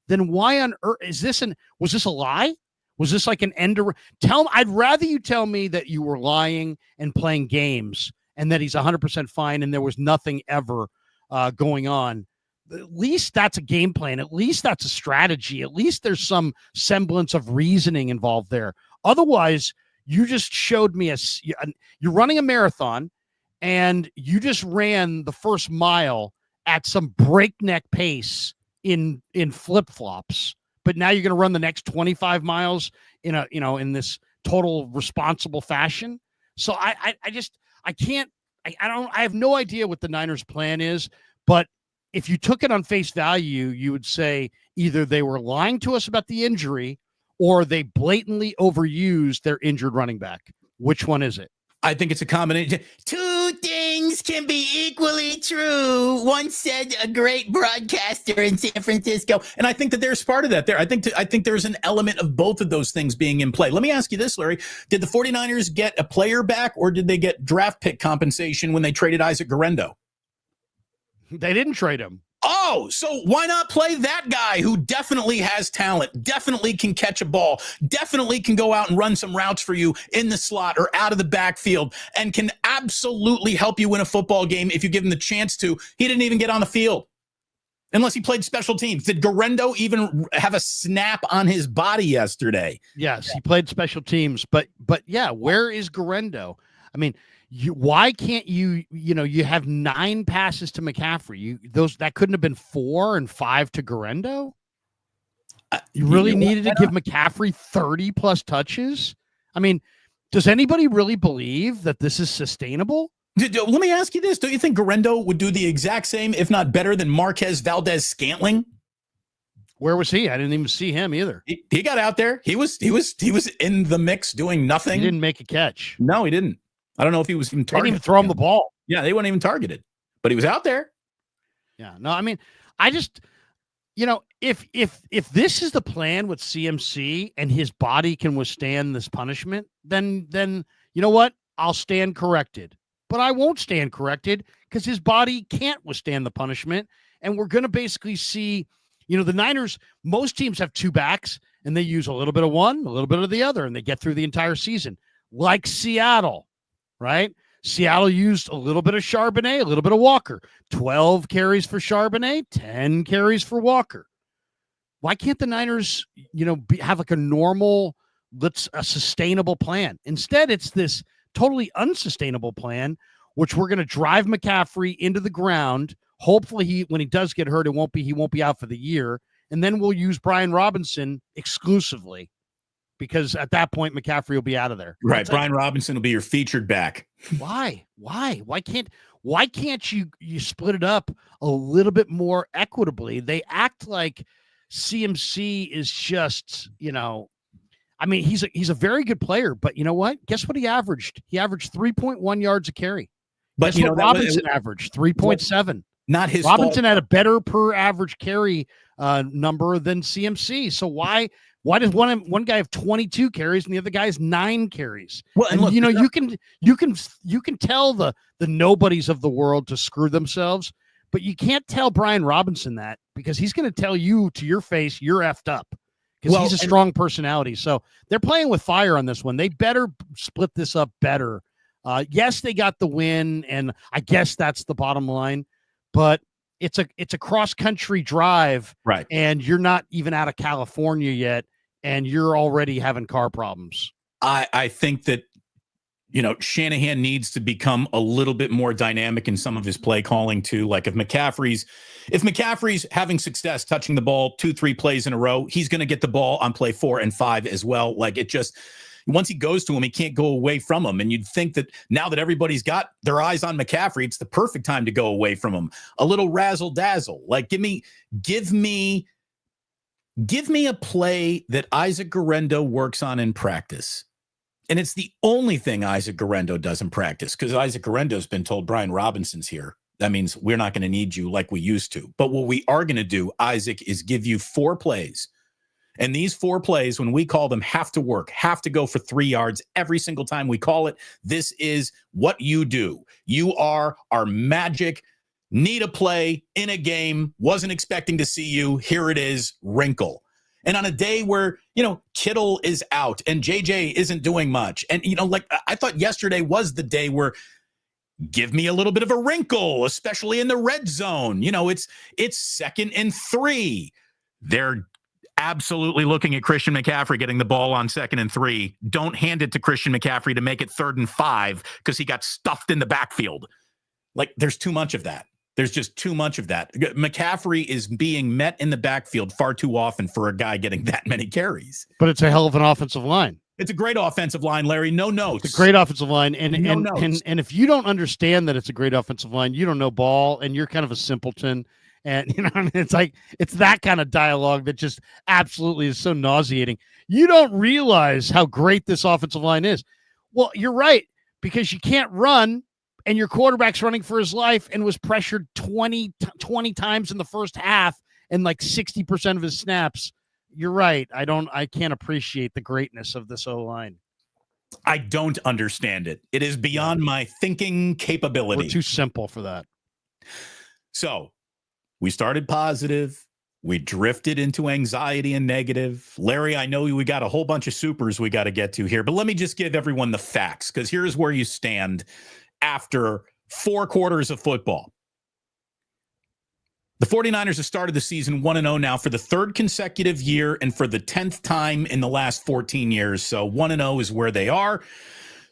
then why on earth was this a lie? Was this like an end? I'd rather you tell me that you were lying and playing games and that he's 100% fine and there was nothing ever going on. At least that's a game plan. At least that's a strategy. At least there's some semblance of reasoning involved there. Otherwise, you just showed me you're running a marathon and you just ran the first mile at some breakneck pace in flip-flops, but now you're going to run the next 25 miles in this total responsible fashion. So I have no idea what the Niners plan is, but if you took it on face value, you would say either they were lying to us about the injury or they blatantly overused their injured running back. Which one is it? I think it's a combination. Toot, things can be equally true, once said a great broadcaster in San Francisco. And I think that there's part of that there. I think there's an element of both of those things being in play. Let me ask you this, Larry. Did the 49ers get a player back, or did they get draft pick compensation when they traded Isaac Guerrero? They didn't trade him. Oh, so why not play that guy who definitely has talent, definitely can catch a ball, definitely can go out and run some routes for you in the slot or out of the backfield, and can absolutely help you win a football game if you give him the chance to? He didn't even get on the field unless he played special teams. Did Guerrero even have a snap on his body yesterday? Yes, he played special teams, but yeah, where is Guerrero? I mean, why can't you have 9 passes to McCaffrey? That couldn't have been 4 and 5 to Guerrero. You really needed to give McCaffrey 30 plus touches. I mean, does anybody really believe that this is sustainable? Let me ask you this. Don't you think Guerrero would do the exact same, if not better, than Marquez Valdez-Scantling? Where was he? I didn't even see him either. He got out there. He was in the mix doing nothing. He didn't make a catch. No, he didn't. I don't know if he was even targeted. They didn't even throw him the ball. Yeah, they weren't even targeted, but he was out there. Yeah, no, I mean, I just, if this is the plan with CMC and his body can withstand this punishment, then you know what? I'll stand corrected. But I won't stand corrected because his body can't withstand the punishment. And we're going to basically see, the Niners, most teams have 2 backs and they use a little bit of one, a little bit of the other, and they get through the entire season. Like Seattle, right? Seattle used a little bit of Charbonnet, a little bit of Walker. 12 carries for Charbonnet, 10 carries for Walker. Why can't the Niners, have like a normal, a sustainable plan? Instead, it's this totally unsustainable plan, which we're going to drive McCaffrey into the ground. Hopefully, when he does get hurt, he won't be out for the year. And then we'll use Brian Robinson exclusively, because at that point, McCaffrey will be out of there. Right. Brian Robinson will be your featured back. Why can't you split it up a little bit more equitably? They act like CMC is just, I mean, he's a very good player, but you know what? Guess what he averaged? He averaged 3.1 yards a carry. But guess what Robinson averaged? 3.7. Not his Robinson fault. had a better per average carry number than CMC. So why does one guy have 22 carries and the other guy has 9 carries? Well, and look, you can tell the nobodies of the world to screw themselves, but you can't tell Brian Robinson that, because he's going to tell you to your face you're effed up, because he's a strong personality. So they're playing with fire on this one. They better split this up better. Yes, they got the win, and I guess that's the bottom line. But it's a cross country drive, right? And you're not even out of California yet, and you're already having car problems. I think that Shanahan needs to become a little bit more dynamic in some of his play calling too. Like if McCaffrey's having success touching the ball 2-3 plays in a row, he's going to get the ball on play 4 and 5 as well. Like it just, once he goes to him, he can't go away from him. And you'd think that now that everybody's got their eyes on McCaffrey, it's the perfect time to go away from him. A little razzle dazzle. Like give me a play that Isaac Guerrero works on in practice. And it's the only thing Isaac Guerrero does in practice, because Isaac Guerrero's been told Brian Robinson's here. That means we're not going to need you like we used to. But what we are going to do, Isaac, is give you 4 plays. And these 4 plays, when we call them, have to work, have to go for 3 yards every single time we call it. This is what you do. You are our magic. Need a play in a game. Wasn't expecting to see you. Here it is. Wrinkle. And on a day where, Kittle is out and JJ isn't doing much. And, I thought yesterday was the day where give me a little bit of a wrinkle, especially in the red zone. It's 2nd and 3. They're absolutely looking at Christian McCaffrey getting the ball on 2nd and 3. Don't hand it to Christian McCaffrey to make it 3rd and 5 because he got stuffed in the backfield. Like, there's too much of that. There's just too much of that. McCaffrey is being met in the backfield far too often for a guy getting that many carries. But it's a hell of an offensive line. It's a great offensive line, Larry. No notes. It's a great offensive line. And if you don't understand that it's a great offensive line, you don't know ball, and you're kind of a simpleton. And it's like, it's that kind of dialogue that just absolutely is so nauseating. You don't realize how great this offensive line is. Well, you're right, because you can't run. and your quarterback's running for his life and was pressured 20 times in the first half and like 60% of his snaps, you're right. I can't appreciate the greatness of this O-line. I don't understand it. It is beyond my thinking capability. We're too simple for that. So we started positive. We drifted into anxiety and negative. Larry, I know we got a whole bunch of supers we got to get to here, but let me just give everyone the facts, because here's where you stand after 4 quarters of football. The 49ers have started the season 1-0 now for the 3rd consecutive year and for the 10th time in the last 14 years. So 1-0 is where they are.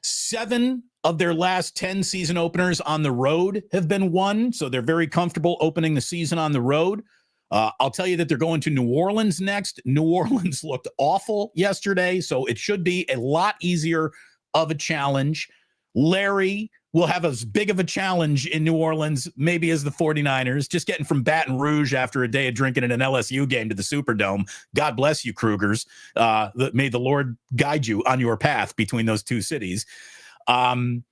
7 of their last 10 season openers on the road have been won. So they're very comfortable opening the season on the road. I'll tell you that they're going to New Orleans next. New Orleans looked awful yesterday, so it should be a lot easier of a challenge. Larry will have as big of a challenge in New Orleans, maybe as the 49ers, just getting from Baton Rouge after a day of drinking in an LSU game to the Superdome. God bless you, Krugers. May the Lord guide you on your path between those two cities. Shanahan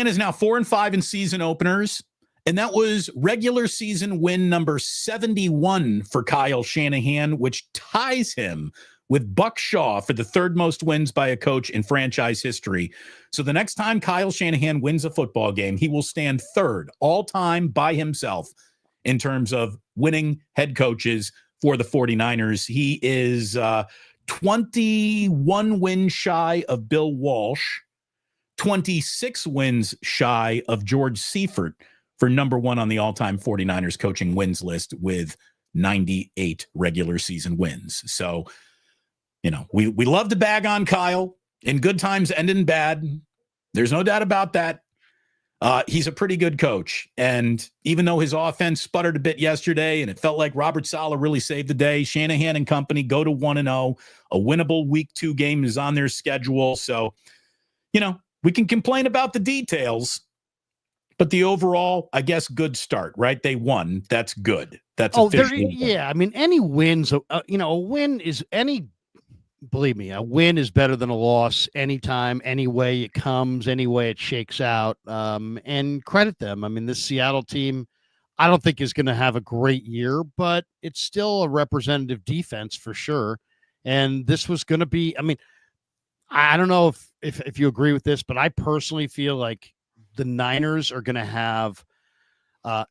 is now 4-5 in season openers. And that was regular season win number 71 for Kyle Shanahan, which ties him with Buck Shaw for the 3rd most wins by a coach in franchise history. So the next time Kyle Shanahan wins a football game, he will stand 3rd all time by himself in terms of winning head coaches for the 49ers. He is 21 wins shy of Bill Walsh, 26 wins shy of George Seifert for number 1 on the all-time 49ers coaching wins list with 98 regular season wins. So, you know, we love to bag on Kyle in good times and in bad. There's no doubt about that. He's a pretty good coach. And even though his offense sputtered a bit yesterday and it felt like Robert Saleh really saved the day, Shanahan and company go to 1-0. A winnable week 2 game is on their schedule. So, you know, we can complain about the details, but the overall, I guess, good start, right? They won. That's good. That's yeah. I mean, any wins, a win is believe me, a win is better than a loss anytime, any way it comes, any way it shakes out. And credit them. I mean, this Seattle team, I don't think is going to have a great year, but it's still a representative defense for sure. And this was going to be, I mean, I don't know if you agree with this, but I personally feel like the Niners are going to have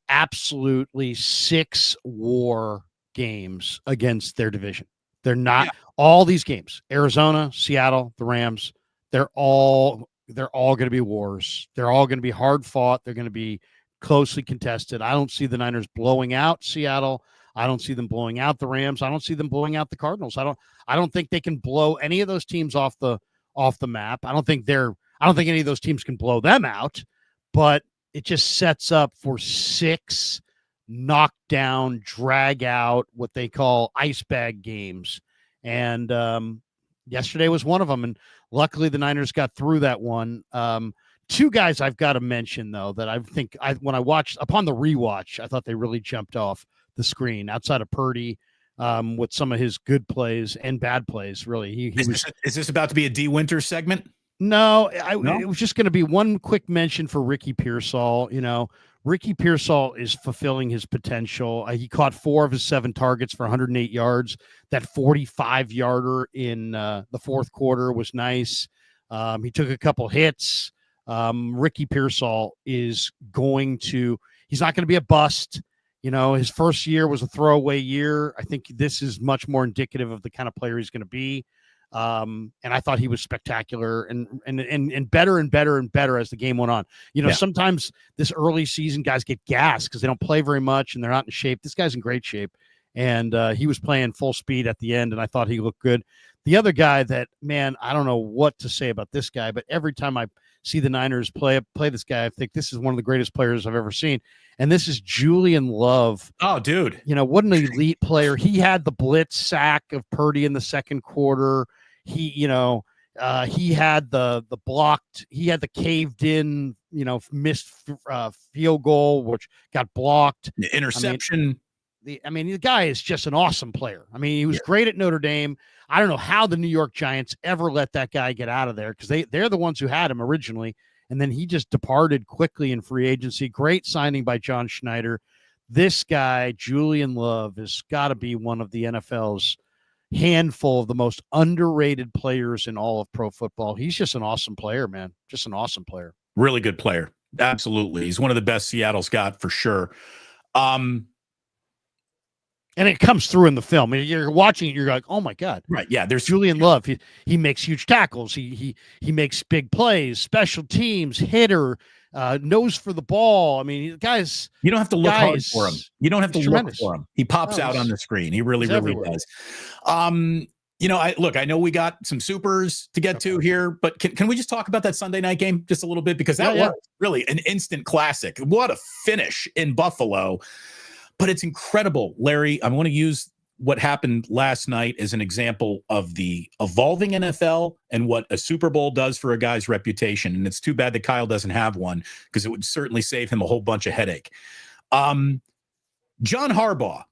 absolutely 6 war games against their division. They're not all these games. Arizona, Seattle, the Rams, they're all going to be wars. They're all going to be hard fought. They're going to be closely contested. I don't see the Niners blowing out Seattle. I don't see them blowing out the Rams. I don't see them blowing out the Cardinals. I don't think they can blow any of those teams off the map. I don't think any of those teams can blow them out. But it just sets up for 6 knockdown, drag out, what they call ice bag games. And yesterday was one of them. And luckily the Niners got through that one. 2 guys I've got to mention, though, that I think when I watched upon the rewatch, I thought they really jumped off the screen outside of Purdy with some of his good plays and bad plays. Really. Is this about to be a D Winter segment? No, it was just going to be one quick mention for Ricky Pearsall. You know, Ricky Pearsall is fulfilling his potential. He caught 4 of his 7 targets for 108 yards. That 45-yarder in the 4th quarter was nice. He took a couple hits. Ricky Pearsall he's not going to be a bust. You know, his first year was a throwaway year. I think this is much more indicative of the kind of player he's going to be. And I thought he was spectacular and better and better and better as the game went on. You know, sometimes this early season guys get gassed because they don't play very much and they're not in shape. This guy's in great shape. And he was playing full speed at the end, and I thought he looked good. The other guy that, man, I don't know what to say about this guy, but every time I see the Niners play this guy, I think this is one of the greatest players I've ever seen. And this is Julian Love. Oh, dude. You know, what an elite player. He had the blitz sack of Purdy in the 2nd quarter. He had the blocked, he had the caved in, missed field goal, which got blocked. The interception. The guy is just an awesome player. I mean, he was great at Notre Dame. I don't know how the New York Giants ever let that guy get out of there, because they're the ones who had him originally. and then he just departed quickly in free agency. Great signing by John Schneider. This guy, Julian Love, has got to be one of the NFL's handful of the most underrated players in all of pro football. He's just an awesome player, man. Just an awesome player. Really good player. Absolutely. He's one of the best Seattle's got for sure. And it comes through in the film. You're watching it, you're like, oh my God. Right. Yeah. There's Julian Love. He makes huge tackles. He makes big plays, special teams, hitter, nose for the ball. I mean, guys. You don't have to look hard for him. You don't have to look for him. He pops out on the screen. He really does. I know we got some supers to get to here, but can we just talk about that Sunday night game just a little bit? Because that was really an instant classic. What a finish in Buffalo. But it's incredible, Larry. I want to use what happened last night as an example of the evolving NFL and what a Super Bowl does for a guy's reputation. And it's too bad that Kyle doesn't have one, because it would certainly save him a whole bunch of headache. John Harbaugh.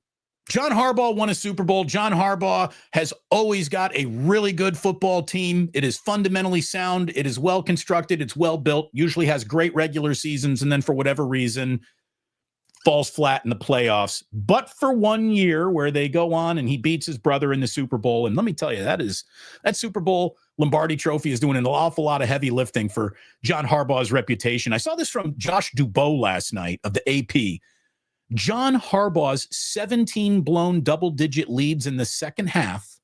John Harbaugh won a Super Bowl. John Harbaugh has always got a really good football team. It is fundamentally sound. It is well constructed. It's well built, usually has great regular seasons, and then for whatever reason, falls flat in the playoffs. But for 1 year where they go on and he beats his brother in the Super Bowl. And let me tell you, that Super Bowl Lombardi trophy is doing an awful lot of heavy lifting for John Harbaugh's reputation. I saw this from Josh Dubow last night of the AP. John Harbaugh's 17 blown double-digit leads in the second half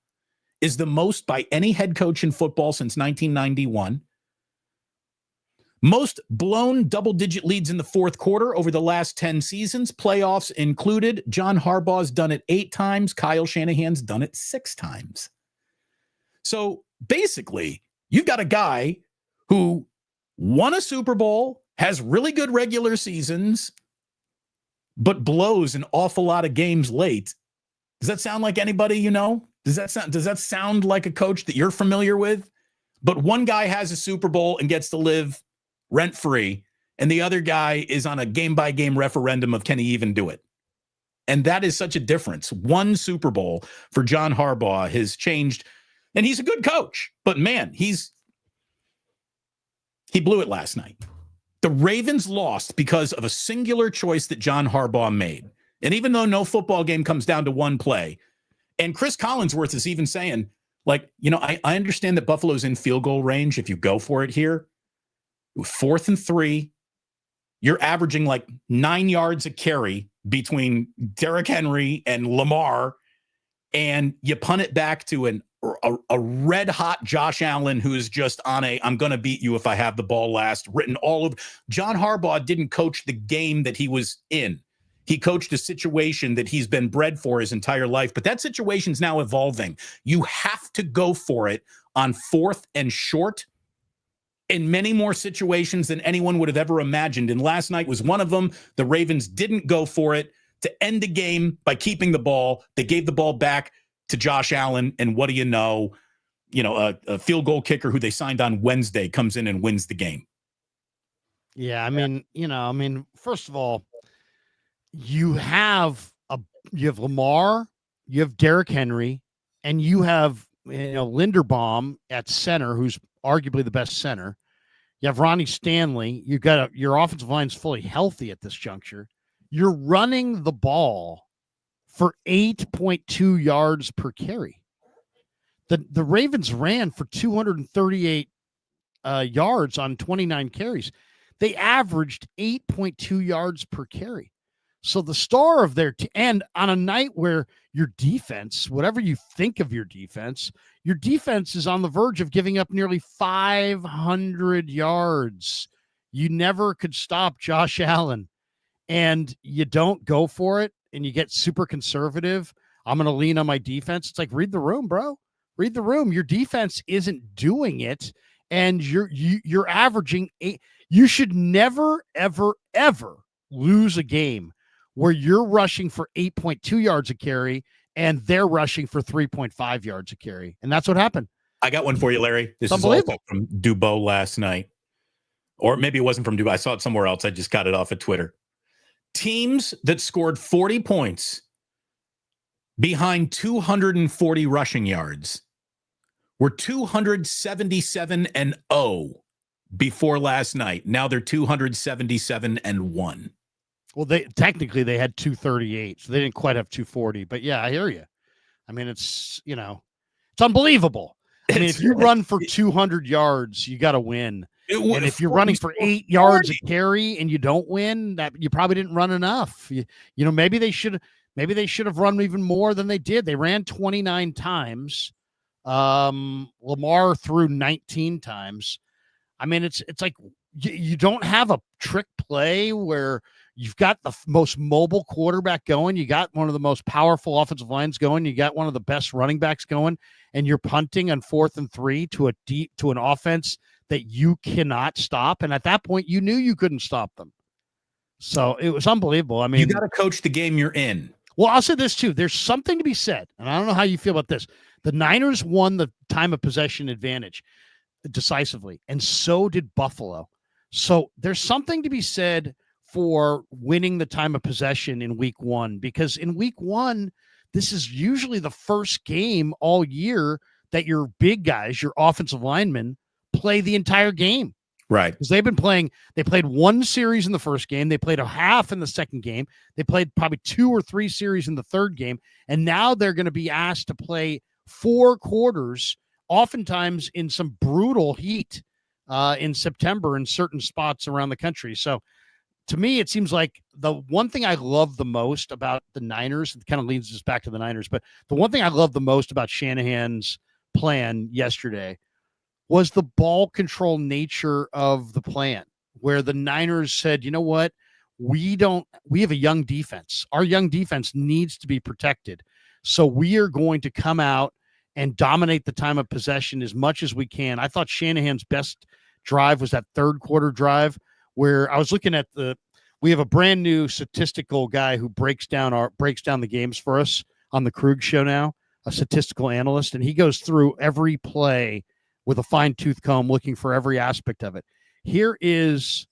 is the most by any head coach in football since 1991. Most blown double-digit leads in the fourth quarter over the last 10 seasons, playoffs included. John Harbaugh's done it 8 times. Kyle Shanahan's done it 6 times. So basically, you've got a guy who won a Super Bowl, has really good regular seasons, but blows an awful lot of games late. Does that sound like anybody you know? Does that sound like a coach that you're familiar with? But one guy has a Super Bowl and gets to live rent-free, and the other guy is on a game-by-game referendum of can he even do it? And that is such a difference. One Super Bowl for John Harbaugh has changed, and he's a good coach, but man, he blew it last night. The Ravens lost because of a singular choice that John Harbaugh made. And even though no football game comes down to one play, and Chris Collinsworth is even saying, I understand that Buffalo's in field goal range if you go for it here. 4th and 3, you're averaging 9 yards a carry between Derrick Henry and Lamar, and you punt it back to a red-hot Josh Allen who is just on I'm going to beat you if I have the ball last, John Harbaugh didn't coach the game that he was in. He coached a situation that he's been bred for his entire life, but that situation's now evolving. You have to go for it on 4th and short in many more situations than anyone would have ever imagined. And last night was one of them. The Ravens didn't go for it to end the game by keeping the ball. They gave the ball back to Josh Allen. And what do you know? A field goal kicker who they signed on Wednesday comes in and wins the game. Yeah. I mean, first of all, you have Lamar, you have Derrick Henry, and you have, Linderbaum at center, who's arguably the best center. You have Ronnie Stanley. You got your offensive line's fully healthy at this juncture. You're running the ball for 8.2 yards per carry. The Ravens ran for 238 yards on 29 carries. They averaged 8.2 yards per carry. So the star of their and on a night where your defense, whatever you think of your defense is on the verge of giving up nearly 500 yards. You never could stop Josh Allen, and you don't go for it, and you get super conservative. I'm going to lean on my defense. It's like, read the room, bro. Read the room. Your defense isn't doing it, and you're averaging 8. You should never, ever, ever lose a game where you're rushing for 8.2 yards a carry and they're rushing for 3.5 yards a carry. And that's what happened. I got one for you, Larry. This is also from Dubow last night. Or maybe it wasn't from Dubow. I saw it somewhere else. I just got it off of Twitter. Teams that scored 40 points behind 240 rushing yards were 277-0 before last night. Now they're 277-1. Well, they had 238, so they didn't quite have 240. But yeah, I hear you. I mean, it's unbelievable. I mean, if you run for 200 yards, you got to win. And if you're running for 8 yards a carry and you don't win, that you probably didn't run enough. Maybe they should have run even more than they did. They ran 29 times. Lamar threw 19 times. I mean, it's like you don't have a trick play where you've got the most mobile quarterback going. You got one of the most powerful offensive lines going. You got one of the best running backs going, and you're punting on 4th and 3 to an offense that you cannot stop. And at that point, you knew you couldn't stop them. So it was unbelievable. I mean, you got to coach the game you're in. Well, I'll say this too. There's something to be said, and I don't know how you feel about this. The Niners won the time of possession advantage decisively, and so did Buffalo. So there's something to be said for winning the time of possession in week 1, because in week 1, this is usually the first game all year that your big guys, your offensive linemen, play the entire game. Right. Because they played one series in the first game. They played a half in the second game. They played probably 2 or 3 series in the third game. And now they're going to be asked to play 4 quarters, oftentimes in some brutal heat in September in certain spots around the country. So to me, it seems like the one thing I love the most about the Niners, it kind of leads us back to the Niners, but the one thing I love the most about Shanahan's plan yesterday was the ball control nature of the plan, where the Niners said, you know what, we have a young defense. Our young defense needs to be protected. So we are going to come out and dominate the time of possession as much as we can. I thought Shanahan's best drive was that third quarter drive where I was looking at we have a brand new statistical guy who breaks down the games for us on the Krug show now, a statistical analyst, and he goes through every play with a fine-tooth comb looking for every aspect of it. Here is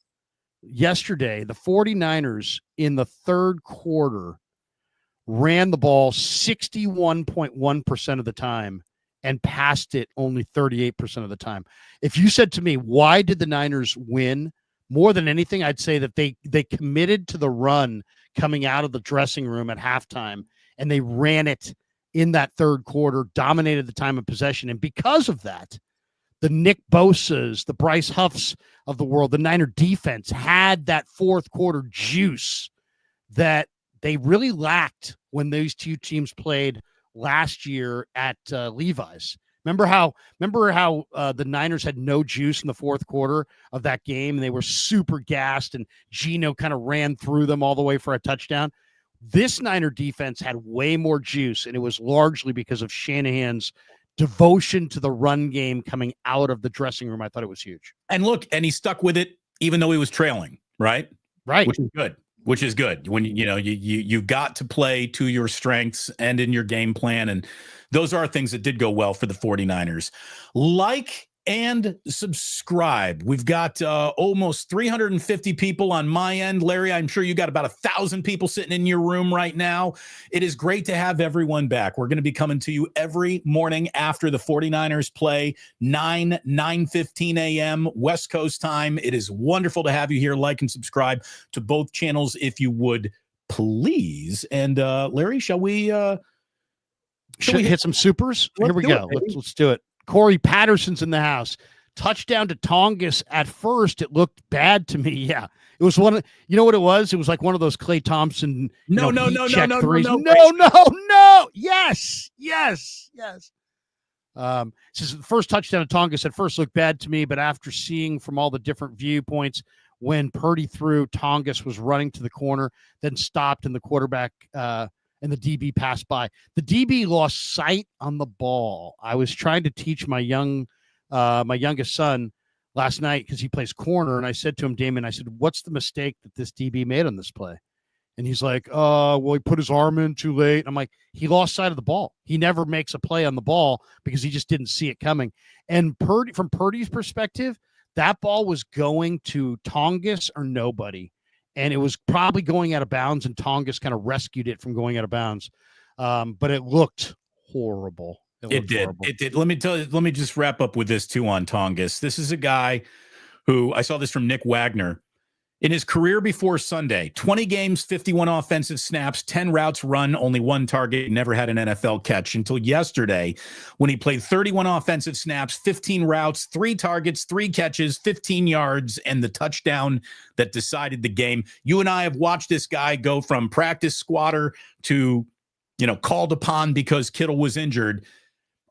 yesterday, the 49ers in the third quarter ran the ball 61.1% of the time and passed it only 38% of the time. If you said to me, why did the Niners win? More than anything, I'd say that they committed to the run coming out of the dressing room at halftime, and they ran it in that third quarter, dominated the time of possession. And because of that, the Nick Bosas, the Bryce Huffs of the world, the Niner defense had that fourth quarter juice that they really lacked when those two teams played last year at Levi's. Remember how the Niners had no juice in the fourth quarter of that game, and they were super gassed, and Geno kind of ran through them all the way for a touchdown? This Niner defense had way more juice, and it was largely because of Shanahan's devotion to the run game coming out of the dressing room. I thought it was huge. And look, and he stuck with it even though he was trailing, right? Right. Which is good. When you got to play to your strengths and in your game plan, and those are things that did go well for the 49ers. Like and subscribe. We've got almost 350 people on my end. Larry, I'm sure you got about 1,000 people sitting in your room right now. It is great to have everyone back. We're going to be coming to you every morning after the 49ers play, 9:15 a.m. West Coast time. It is wonderful to have you here. Like and subscribe to both channels if you would, please. And Larry, shall we hit some supers? Here we go. Let's do it. Corey Patterson's in the house. Touchdown to Tonges. At first, it looked bad to me. Yeah. It was one of, you know what it was? It was like one of those Klay Thompson. No. Yes. Says the first touchdown to Tonges at first looked bad to me, but after seeing from all the different viewpoints, when Purdy threw, Tonges was running to the corner, then stopped, and the quarterback, and the DB passed by. The DB lost sight on the ball. I was trying to teach my youngest son last night because he plays corner, and I said to him, Damon, I said, what's the mistake that this DB made on this play? And he's like, well, he put his arm in too late. I'm like, he lost sight of the ball. He never makes a play on the ball because he just didn't see it coming. And from Purdy's perspective, that ball was going to Tonges or nobody. And it was probably going out of bounds, and Tonges kind of rescued it from going out of bounds. But it looked horrible. It did. Let me just wrap up with this too on Tonges. This is a guy who I saw this from Nick Wagner. In his career before Sunday, 20 games, 51 offensive snaps, 10 routes run, only one target, never had an NFL catch until yesterday when he played 31 offensive snaps, 15 routes, 3 targets, 3 catches, 15 yards, and the touchdown that decided the game. You and I have watched this guy go from practice squatter to, called upon because Kittle was injured.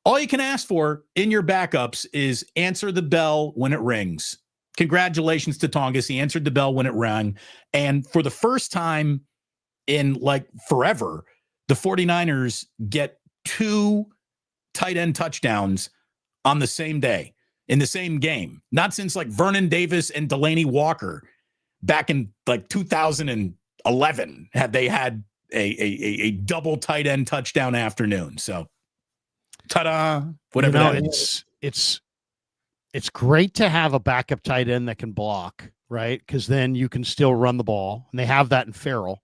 All you can ask for in your backups is answer the bell when it rings. Congratulations to Tonges. He answered the bell when it rang. And for the first time in forever, the 49ers get 2 tight end touchdowns on the same day in the same game. Not since Vernon Davis and Delaney Walker back in 2011 had they had a double tight end touchdown afternoon. So ta-da, whatever that is. It's great to have a backup tight end that can block, right? Because then you can still run the ball, and they have that in Farrell.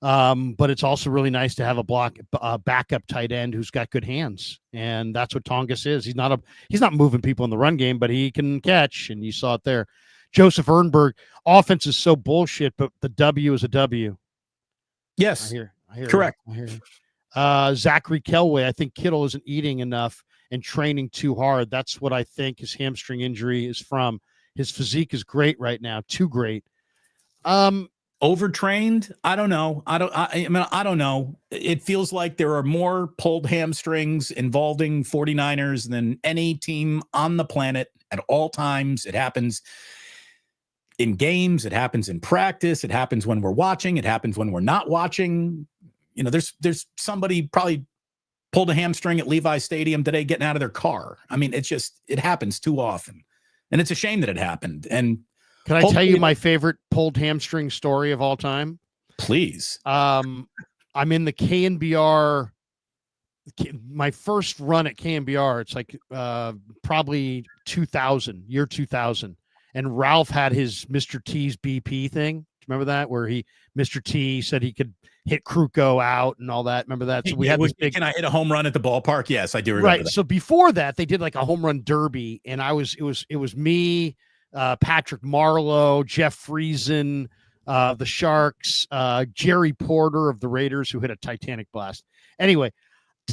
But it's also really nice to have a backup tight end who's got good hands, and that's what Tonges is. He's not moving people in the run game, but he can catch, and you saw it there. Joseph Ehrenberg, offense is so bullshit, but the W is a W. Yes, I hear correct. I hear. Zachary Kelway, I think Kittle isn't eating enough and training too hard. That's what I think his hamstring injury is from. His physique is great right now, too great. Overtrained? I don't know. I don't know. It feels like there are more pulled hamstrings involving 49ers than any team on the planet at all times. It happens in games. It happens in practice. It happens when we're watching. It happens when we're not watching. There's somebody probably pulled a hamstring at Levi Stadium today getting out of their car. I mean, it happens too often. And it's a shame that it happened. And can I tell you my favorite pulled hamstring story of all time? Please. I'm in the KNBR, my first run at KNBR. It's probably 2000, year 2000. And Ralph had his Mr. T's BP thing. Do you remember that? Where Mr. T said he could hit Kruko out and all that. Remember that? So we had this big. Can I hit a home run at the ballpark? Yes, I do remember that. So before that, they did a home run derby, and it was me, Patrick Marlowe, Jeff Friesen, the Sharks, Jerry Porter of the Raiders, who hit a Titanic blast. Anyway,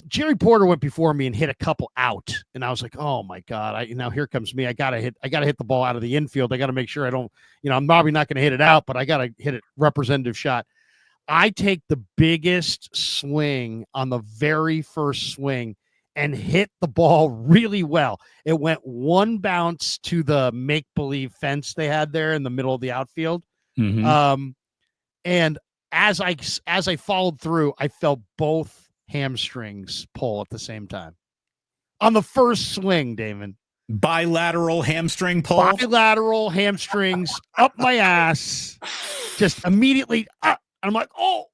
Jerry Porter went before me and hit a couple out, and I was like, "Oh my god!" Now here comes me. I gotta hit the ball out of the infield. I gotta make sure I don't. I'm probably not gonna hit it out, but I gotta hit it representative shot. I take the biggest swing on the very first swing and hit the ball really well. It went one bounce to the make-believe fence they had there in the middle of the outfield. Mm-hmm. And as I followed through, I felt both hamstrings pull at the same time. On the first swing, Damon. Bilateral hamstring pull? Bilateral hamstrings up my ass. Just immediately I'm like, oh,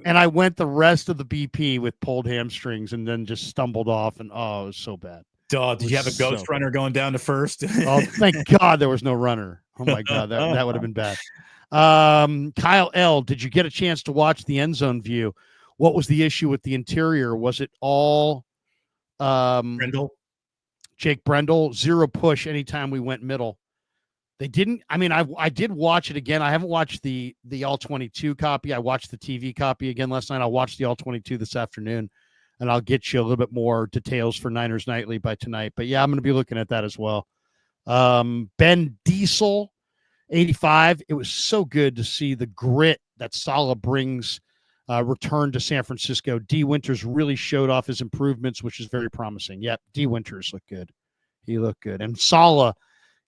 and I went the rest of the BP with pulled hamstrings and then just stumbled off. And it was so bad. Did you have a ghost runner going down to first? Oh, thank God there was no runner. Oh my God, that would have been bad. Kyle L., did you get a chance to watch the end zone view? What was the issue with the interior? Was it all Brendel? Jake Brendel, 0 push anytime we went middle. They didn't. I mean, I did watch it again. I haven't watched the all 22 copy. I watched the TV copy again last night. I'll watch the all 22 this afternoon, and I'll get you a little bit more details for Niners Nightly by tonight. But yeah, I'm going to be looking at that as well. Ben Diesel, 85. It was so good to see the grit that Saleh brings. Return to San Francisco. D. Winters really showed off his improvements, which is very promising. Yep, D. Winters looked good. He looked good, and Saleh.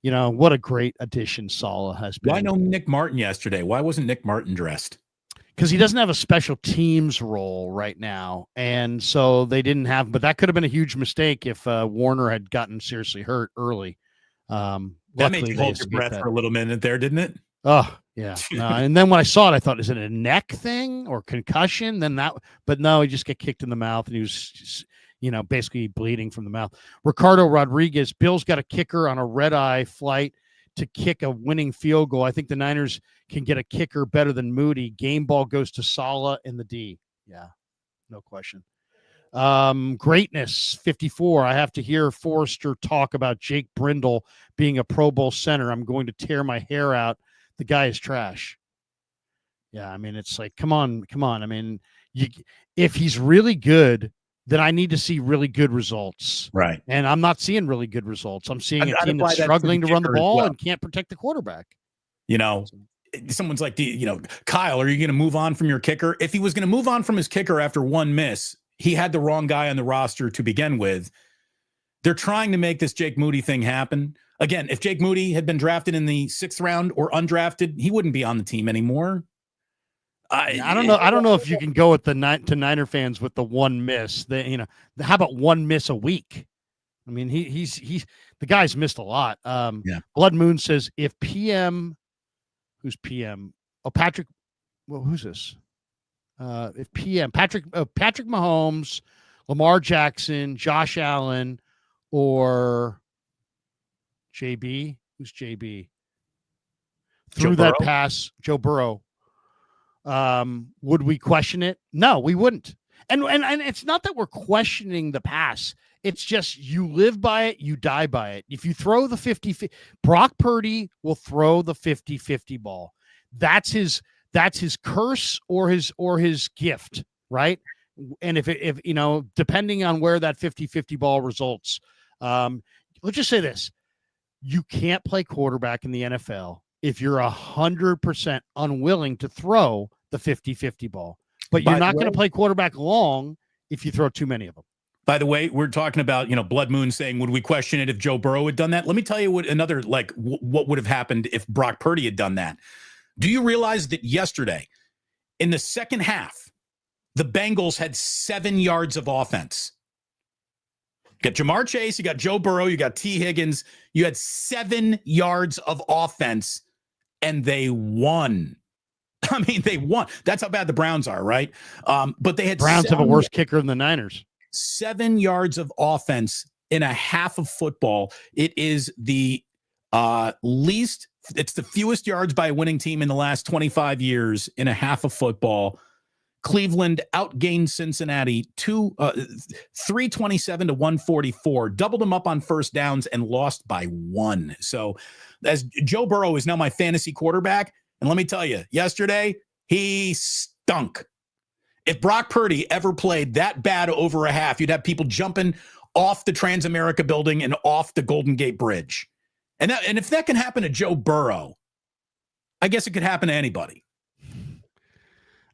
What a great addition Saleh has been. Why no Nick Martin yesterday? Why wasn't Nick Martin dressed? Because he doesn't have a special teams role right now. And so they didn't have, but that could have been a huge mistake if Warner had gotten seriously hurt early. That made you hold your breath for a little minute there, didn't it? Oh, yeah. And then when I saw it, I thought, is it a neck thing or concussion? But no, he just got kicked in the mouth and he was just, basically bleeding from the mouth. Ricardo Rodriguez, Bill's got a kicker on a red-eye flight to kick a winning field goal. I think the Niners can get a kicker better than Moody. Game ball goes to Saleh in the D. Yeah, no question. Greatness 54. I have to hear Forrester talk about Jake Brindle being a Pro Bowl center. I'm going to tear my hair out. The guy is trash. Yeah, I mean, it's like, come on. I mean, if he's really good, then I need to see really good results. Right. And I'm not seeing really good results. I'm seeing a team that's struggling to run the ball and can't protect the quarterback. Someone's like, Kyle, are you going to move on from your kicker? If he was going to move on from his kicker after one miss, he had the wrong guy on the roster to begin with. They're trying to make this Jake Moody thing happen. Again, if Jake Moody had been drafted in the 6th round or undrafted, he wouldn't be on the team anymore. I don't know. I don't know if you can go with the Niner fans with the one miss. How about one miss a week? I mean, he's the guy's missed a lot. Blood Moon says if PM, who's PM? Oh, Patrick. Well, who's this? If PM Patrick Mahomes, Lamar Jackson, Josh Allen, or JB. Who's JB? Through that pass, Joe Burrow. Would we question it? No, we wouldn't. And it's not that we're questioning the pass. It's just you live by it, you die by it. If you throw the 50, Brock Purdy will throw the 50-50 ball. That's his curse or his gift, right? And if depending on where that 50-50 ball results, let's just say this. You can't play quarterback in the NFL if you're 100% unwilling to throw the 50-50 ball. But you're not going to play quarterback long if you throw too many of them. By the way, we're talking about, Blood Moon saying, would we question it if Joe Burrow had done that? Let me tell you what would have happened if Brock Purdy had done that. Do you realize that yesterday, in the second half, the Bengals had 7 yards of offense? You got Jamar Chase, you got Joe Burrow, you got T. Higgins. You had 7 yards of offense, and they won. I mean, they won. That's how bad the Browns are, right? But they had Browns have a worse kicker than the Niners. 7 yards of offense in a half of football. It is the least. It's the fewest yards by a winning team in the last 25 years in a half of football. Cleveland outgained Cincinnati 327 to 144, doubled them up on first downs and lost by 1. So as Joe Burrow is now my fantasy quarterback, and let me tell you, yesterday he stunk. If Brock Purdy ever played that bad over a half, you'd have people jumping off the Transamerica building and off the Golden Gate Bridge. And if that can happen to Joe Burrow, I guess it could happen to anybody.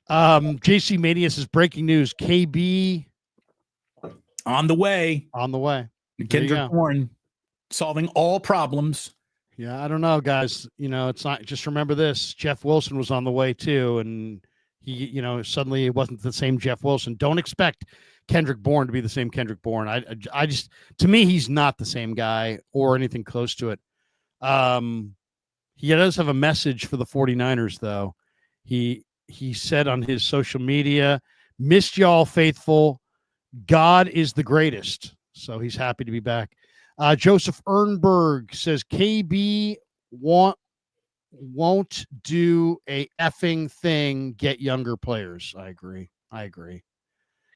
JC Mania says breaking news. KB on the way. Kendrick Bourne solving all problems. Yeah, I don't know, guys. It's not. Just remember this: Jeff Wilson was on the way too, and he, suddenly it wasn't the same Jeff Wilson. Don't expect Kendrick Bourne to be the same Kendrick Bourne. I just, to me, he's not the same guy or anything close to it. He does have a message for the 49ers, though. He said on his social media, "Missed y'all, faithful. God is the greatest." So he's happy to be back. Joseph Ernberg says KB won't do a effing thing. Get younger players. I agree.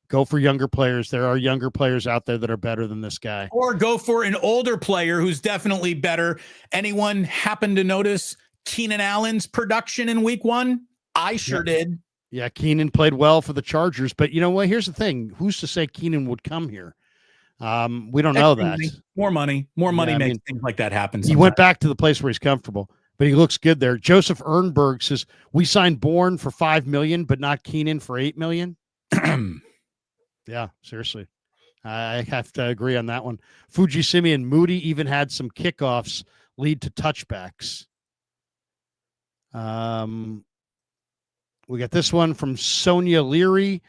Go for younger players. There are younger players out there that are better than this guy. Or go for an older player who's definitely better. Anyone happen to notice Keenan Allen's production in week 1? I sure did. Yeah, Keenan played well for the Chargers, but you know what? Here's the thing. Who's to say Keenan would come here? We don't know that. More money makes things like that happen. He went back to the place where he's comfortable, but he looks good there. Joseph Ernberg says, we signed Bourne for $5 million, but not Keenan for $8 million. Yeah, seriously. I have to agree on that one. Fuji Simeon, Moody even had some kickoffs lead to touchbacks. We got this one from Sonia Leary.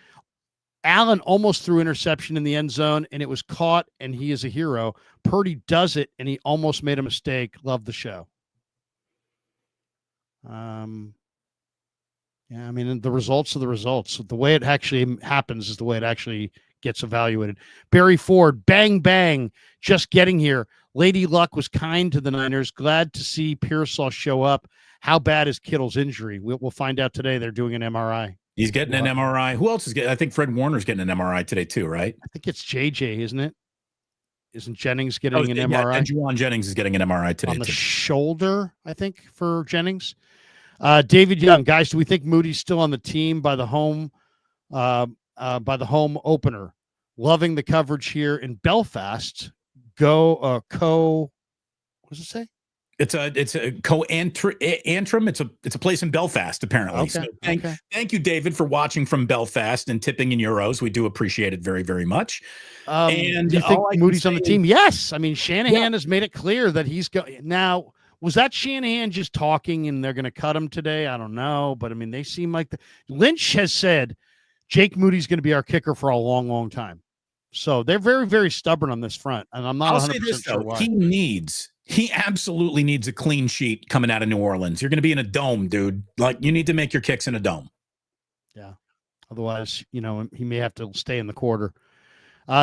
Allen almost threw interception in the end zone, and it was caught, and he is a hero. Purdy does it, and he almost made a mistake. Love the show. Yeah, I mean, the results are the results. The way it actually happens is the way it actually gets evaluated. Barry Ford, bang, bang, just getting here. Lady Luck was kind to the Niners. Glad to see Pearsall show up. How bad is Kittle's injury? We'll find out today. They're doing an MRI. He's getting an MRI. Who else is getting? I think Fred Warner's getting an MRI today too, right? I think it's JJ, isn't it? Isn't Jennings getting an MRI? And Juwan Jennings is getting an MRI today on the shoulder, I think, for Jennings. David Young, guys, do we think Moody's still on the team by the home opener? Loving the coverage here in Belfast. What does it say? It's a Antrim. It's a place in Belfast, apparently. Okay. So thank you, David, for watching from Belfast and tipping in euros. We do appreciate it very, very much. And do you think Moody's on the team? Yes. I mean, Shanahan has made it clear that he's going. Now, was that Shanahan just talking and they're going to cut him today? I don't know. But, I mean, they seem like Lynch has said Jake Moody's going to be our kicker for a long, long time. So they're very, very stubborn on this front. And I'm not 100% sure why. He absolutely needs a clean sheet coming out of New Orleans. You're going to be in a dome, dude. Like, you need to make your kicks in a dome. Yeah. Otherwise, he may have to stay in the quarter.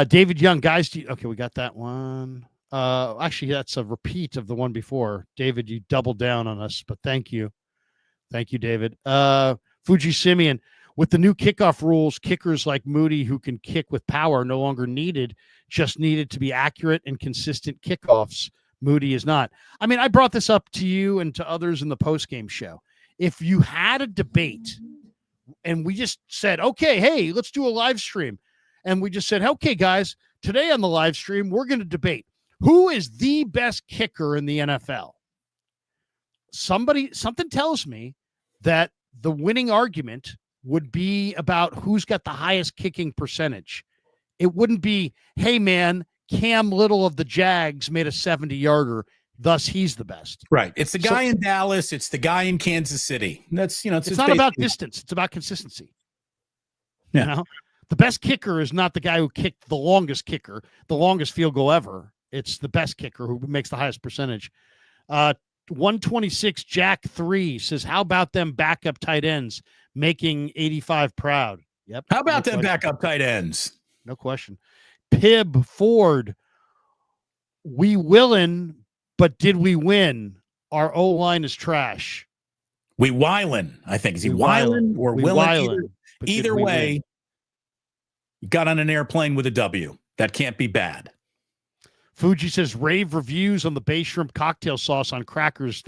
David Young, guys. Okay, we got that one. Actually, that's a repeat of the one before. David, you doubled down on us, but thank you. Thank you, David. Fuji Simeon, with the new kickoff rules, kickers like Moody who can kick with power are no longer needed, just needed to be accurate and consistent kickoffs. Moody is not. I mean, I brought this up to you and to others in the postgame show. If you had a debate and we just said, okay, hey, let's do a live stream. And we just said, okay, guys, today on the live stream, we're going to debate who is the best kicker in the NFL. Something tells me that the winning argument would be about who's got the highest kicking percentage. It wouldn't be, hey, man, Cam Little of the Jags made a 70-yarder, thus he's the best. Right. It's the guy in Dallas. It's the guy in Kansas City. That's, it's not about distance. It's about consistency. Yeah. The best kicker is not the guy who kicked the longest kicker, the longest field goal ever. It's the best kicker who makes the highest percentage. 126 Jack 3 says, how about them backup tight ends making 85 proud? Yep. How about them backup tight ends? No question. Pib Ford, we willin', but did we win? Our O-line is trash. We whilin', I think. Is he whilin' or willing? Either way, you got on an airplane with a W. That can't be bad. Fuji says, rave reviews on the bay shrimp cocktail sauce on crackers.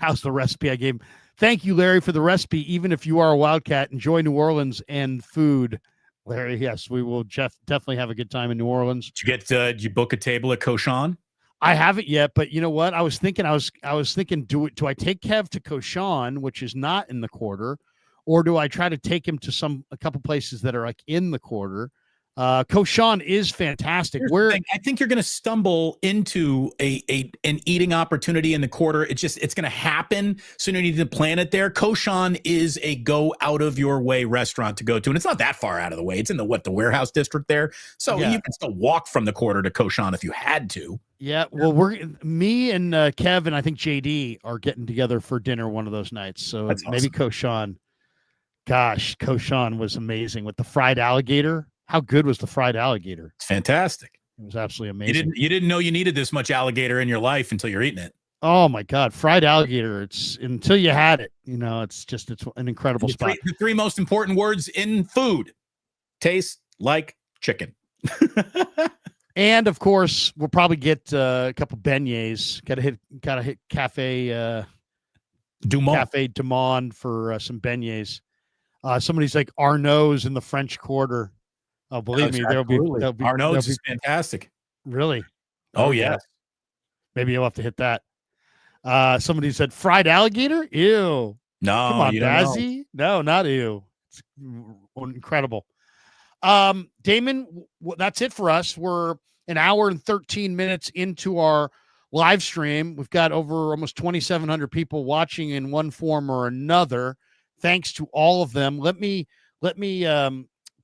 How's the recipe I gave him? Thank you, Larry, for the recipe. Even if you are a Wildcat, enjoy New Orleans and food. Larry, yes, we will definitely have a good time in New Orleans. Did you book a table at Cochon? I haven't yet, but you know what? I was thinking, do I take Kev to Cochon, which is not in the quarter, or do I try to take him to a couple places that are like in the quarter? Cochon is fantastic. I think you're going to stumble into an eating opportunity in the quarter. It's going to happen. So you need to plan it there. Cochon is a go out of your way restaurant to go to. And it's not that far out of the way. It's in the warehouse district there. So you can still walk from the quarter to Cochon if you had to. Yeah. Well, me and Kev and I think JD are getting together for dinner one of those nights. So maybe Cochon. Gosh, Cochon was amazing with the fried alligator. How good was the fried alligator? It's fantastic. It was absolutely amazing. You didn't know you needed this much alligator in your life until you're eating it. Oh my God. Fried alligator. It's until you had it, it's an incredible spot. The three most important words in food: taste like chicken. And of course, we'll probably get a couple beignets. Gotta hit Cafe Dumont for some beignets. Somebody's like Arnaud's in the French Quarter. Oh, believe me, there'll be Arnaud's is fantastic. Really? Oh, yeah. Maybe you'll have to hit that. Somebody said fried alligator. Ew. No, come on, Bazzy. No, not ew. It's incredible. Damon, that's it for us. We're an hour and 13 minutes into our live stream. We've got over almost 2,700 people watching in one form or another. Thanks to all of them. Let me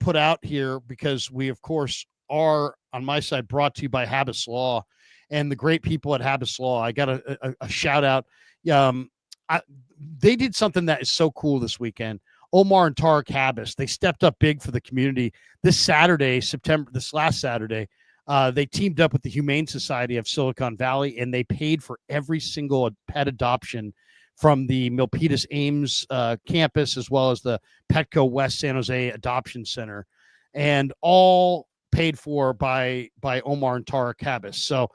put out here, because we of course are on my side brought to you by Habas Law and the great people at Habas Law. I got a shout out. They did something that is so cool this weekend. Omar and Tarek Habas, they stepped up big for the community this last Saturday. They teamed up with the Humane Society of Silicon Valley, and they paid for every single pet adoption from the Milpitas Ames campus, as well as the Petco West San Jose Adoption Center, and all paid for by Omar and Tara Habas. So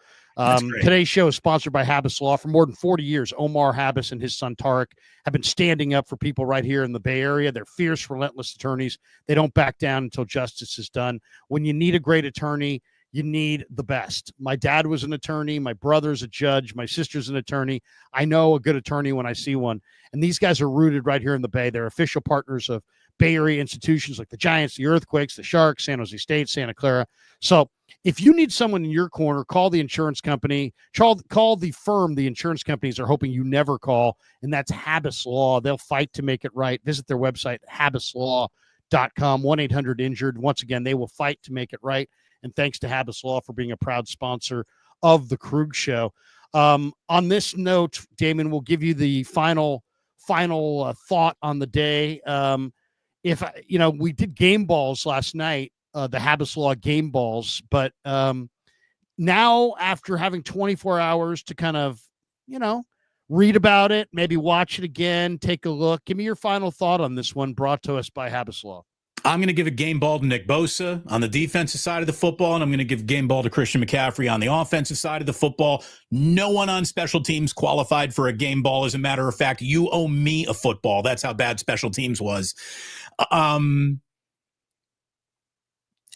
today's show is sponsored by Habas Law. For more than 40 years, Omar Habas and his son Tarek have been standing up for people right here in the Bay Area. They're fierce, relentless attorneys. They don't back down until justice is done. When you need a great attorney, you need the best. My dad was an attorney. My brother's a judge. My sister's an attorney. I know a good attorney when I see one. And these guys are rooted right here in the Bay. They're official partners of Bay Area institutions like the Giants, the Earthquakes, the Sharks, San Jose State, Santa Clara. So if you need someone in your corner, call the insurance company. Call the firm the insurance companies are hoping you never call, and that's Habas Law. They'll fight to make it right. Visit their website, habaslaw.com, 1-800-INJURED. Once again, they will fight to make it right. And thanks to Habas Law for being a proud sponsor of the Krug Show. On this note, Damon, we'll give you the final thought on the day. We did game balls last night, the Habas Law game balls, but now after having 24 hours to kind of, read about it, maybe watch it again, take a look, give me your final thought on this one, brought to us by Habas Law. I'm going to give a game ball to Nick Bosa on the defensive side of the football, and I'm going to give a game ball to Christian McCaffrey on the offensive side of the football. No one on special teams qualified for a game ball. As a matter of fact, you owe me a football. That's how bad special teams was.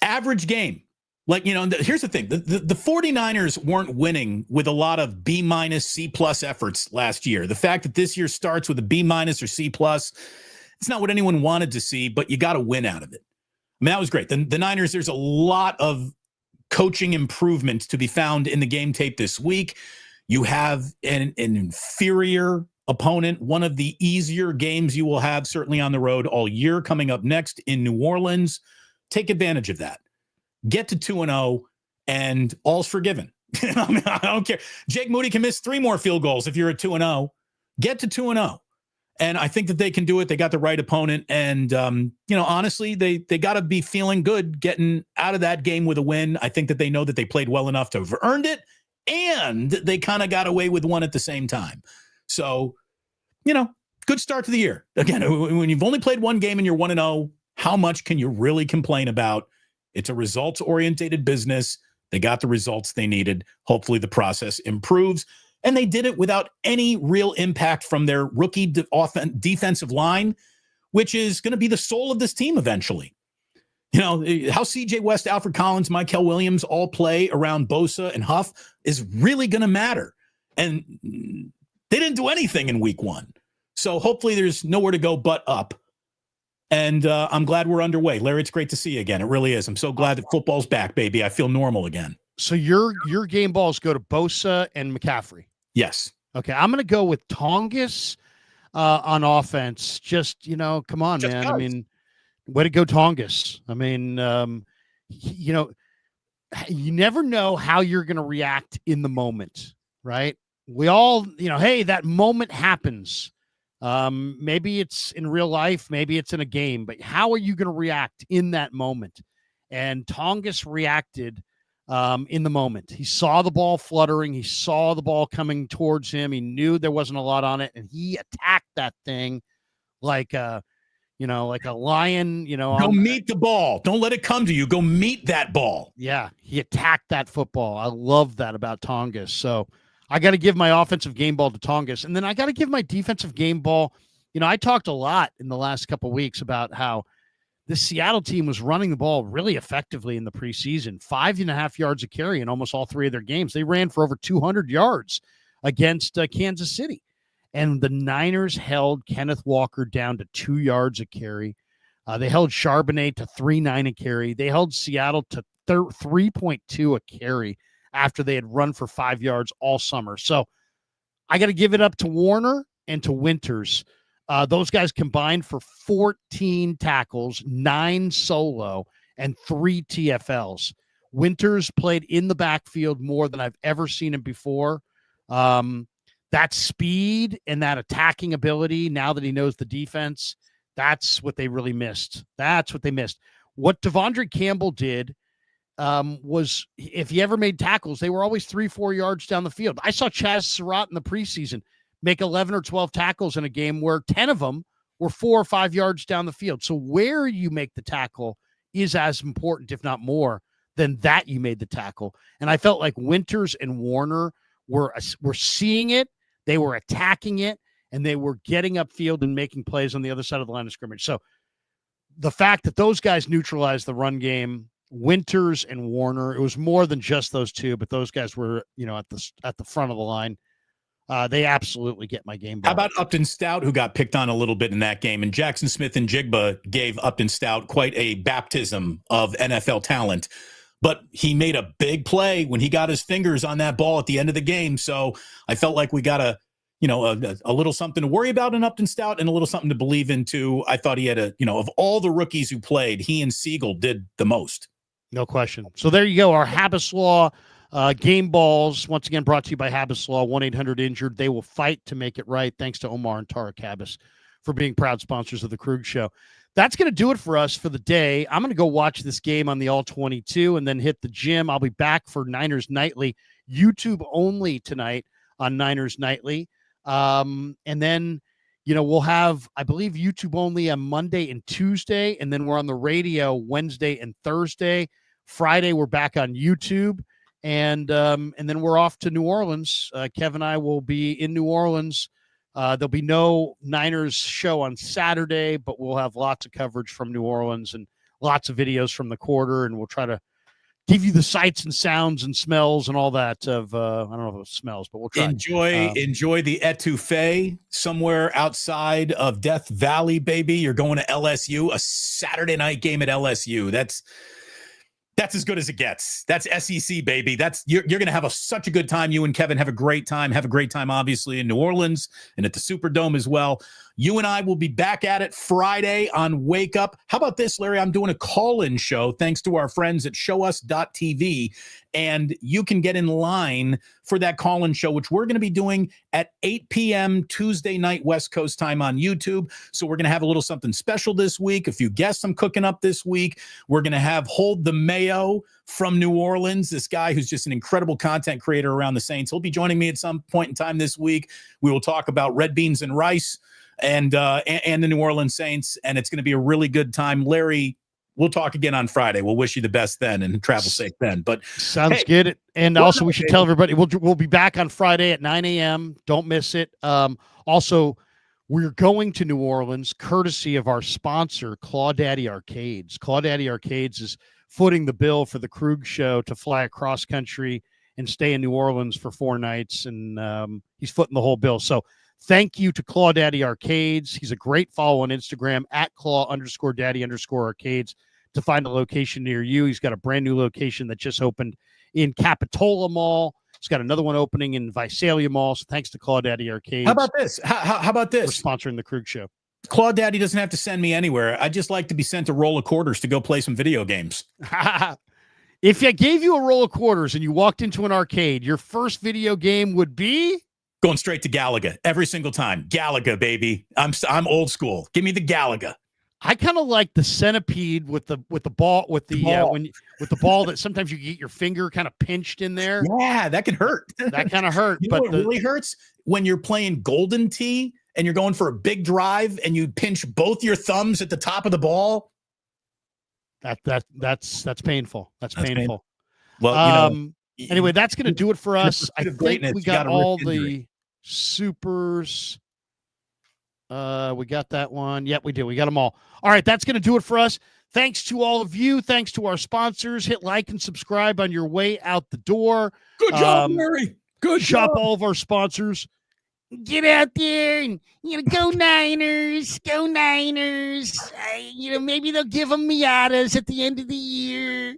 Average game. Here's the thing. The 49ers weren't winning with a lot of B-, C+ efforts last year. The fact that this year starts with a B- or C+, it's not what anyone wanted to see, but you got to win out of it. I mean, that was great. The Niners, there's a lot of coaching improvements to be found in the game tape this week. You have an inferior opponent, one of the easier games you will have certainly on the road all year coming up next in New Orleans. Take advantage of that. Get to 2-0 and all's forgiven. I don't care. Jake Moody can miss 3 more field goals if you're at 2-0. Get to 2-0. And I think that they can do it. They got the right opponent. And, honestly, they got to be feeling good getting out of that game with a win. I think that they know that they played well enough to have earned it. And they kind of got away with one at the same time. So, good start to the year. Again, when you've only played one game and you're 1-0, how much can you really complain about? It's a results-oriented business. They got the results they needed. Hopefully the process improves. And they did it without any real impact from their rookie defensive line, which is going to be the soul of this team eventually. How C.J. West, Alfred Collins, Michael Williams all play around Bosa and Huff is really going to matter. And they didn't do anything in week 1. So hopefully there's nowhere to go but up. And I'm glad we're underway. Larry, it's great to see you again. It really is. I'm so glad that football's back, baby. I feel normal again. So your game balls go to Bosa and McCaffrey. Yes. Okay, I'm going to go with Tonges on offense. Just, come on, man. I mean, way to go, Tonges. I mean, you never know how you're going to react in the moment, right? We all, hey, that moment happens. Maybe it's in real life, maybe it's in a game, but how are you going to react in that moment? And Tonges reacted in the moment. He saw the ball fluttering. He saw the ball coming towards him. He knew there wasn't a lot on it, and he attacked that thing like a lion. Go meet the ball. Don't let it come to you. Go meet that ball. Yeah, he attacked that football. I love that about Tonges. So I got to give my offensive game ball to Tonges, and then I got to give my defensive game ball. I talked a lot in the last couple of weeks about how the Seattle team was running the ball really effectively in the preseason, 5.5 yards a carry in almost all 3 of their games. They ran for over 200 yards against Kansas City. And the Niners held Kenneth Walker down to 2 yards a carry. They held Charbonnet to 3.9 a carry. They held Seattle to 3.2 a carry after they had run for 5 yards all summer. So I got to give it up to Warner and to Winters. Those guys combined for 14 tackles, 9 solo, and 3 TFLs. Winters played in the backfield more than I've ever seen him before. That speed and that attacking ability, now that he knows the defense, that's what they really missed. That's what they missed. What Devondre Campbell did was, if he ever made tackles, they were always 3-4 yards down the field. I saw Chaz Surratt in the preseason make 11 or 12 tackles in a game where 10 of them were 4 or 5 yards down the field. So where you make the tackle is as important, if not more, than that you made the tackle. And I felt like Winters and Warner were seeing it, they were attacking it, and they were getting upfield and making plays on the other side of the line of scrimmage. So the fact that those guys neutralized the run game, Winters and Warner, it was more than just those two, but those guys were, at the front of the line. They absolutely get my game ball. How about Upton Stout, who got picked on a little bit in that game? And Jackson Smith and Jigba gave Upton Stout quite a baptism of NFL talent. But he made a big play when he got his fingers on that ball at the end of the game. So I felt like we got a little something to worry about in Upton Stout and a little something to believe in too. I thought he had of all the rookies who played, he and Siegel did the most. No question. So there you go. Our Habas Law game balls, once again, brought to you by Habas Law, 1-800-INJURED. They will fight to make it right. Thanks to Omar and Tarek Habas for being proud sponsors of the Krug Show. That's going to do it for us for the day. I'm going to go watch this game on the All-22 and then hit the gym. I'll be back for Niners Nightly, YouTube only tonight on Niners Nightly. And then, we'll have, I believe, YouTube only on Monday and Tuesday, and then we're on the radio Wednesday and Thursday. Friday, we're back on YouTube, and then we're off to New Orleans. Kev and I will be in New Orleans. There'll be no Niners show on Saturday, but we'll have lots of coverage from New Orleans and lots of videos from the quarter, and we'll try to give you the sights and sounds and smells and all that of I don't know if it smells, but we'll try. Enjoy the etouffee somewhere outside of Death Valley, baby. You're going to LSU, a Saturday night game at LSU. That's as good as it gets. That's SEC, baby. You're going to have such a good time. You and Kevin have a great time. Have a great time, obviously, in New Orleans and at the Superdome as well. You and I will be back at it Friday on Wake Up. How about this, Larry? I'm doing a call-in show thanks to our friends at showus.tv, and you can get in line for that call-in show, which we're going to be doing at 8 p.m. Tuesday night West Coast time on YouTube. So we're going to have a little something special this week. A few guests I'm cooking up this week. We're going to have Hold the Mayo from New Orleans, this guy who's just an incredible content creator around the Saints. He'll be joining me at some point in time this week. We will talk about red beans and rice and the New Orleans Saints, and it's going to be a really good time. Larry, we'll talk again on Friday. We'll wish you the best then and travel safe then. But sounds good. And also, we should tell everybody we'll be back on Friday at 9 a.m. Don't miss it. Also, we're going to New Orleans courtesy of our sponsor, Clawdaddy Arcades. Clawdaddy Arcades is footing the bill for the Krug Show to fly across country and stay in New Orleans for 4 nights, and he's footing the whole bill. So thank you to Clawdaddy Arcades. He's a great follow on Instagram at Claw_Daddy_Arcades to find a location near you. He's got a brand new location that just opened in Capitola Mall. He's got another one opening in Visalia Mall. So thanks to Clawdaddy Arcades. How about this? How about this? For sponsoring the Krug Show. Clawdaddy doesn't have to send me anywhere. I just like to be sent a roll of quarters to go play some video games. If I gave you a roll of quarters and you walked into an arcade, your first video game would be? Going straight to Galaga every single time. Galaga, baby. I'm old school. Give me the Galaga. I kind of like the centipede with the ball with the ball that sometimes you get your finger kind of pinched in there. Yeah, that can hurt. That kind of hurt. But what really hurts when you're playing Golden Tee and you're going for a big drive and you pinch both your thumbs at the top of the ball. That's painful. That's painful. Well, anyway, that's going to do it for us. I think we got all the supers. We got that one. Yep, we do. We got them all. All right, that's going to do it for us. Thanks to all of you. Thanks to our sponsors. Hit like and subscribe on your way out the door. Good job, Mary. Good job. Shop all of our sponsors. Get out there and go Niners. Go Niners. Maybe they'll give them Miatas at the end of the year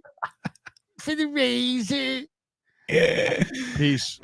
for the razor. Yeah. Peace.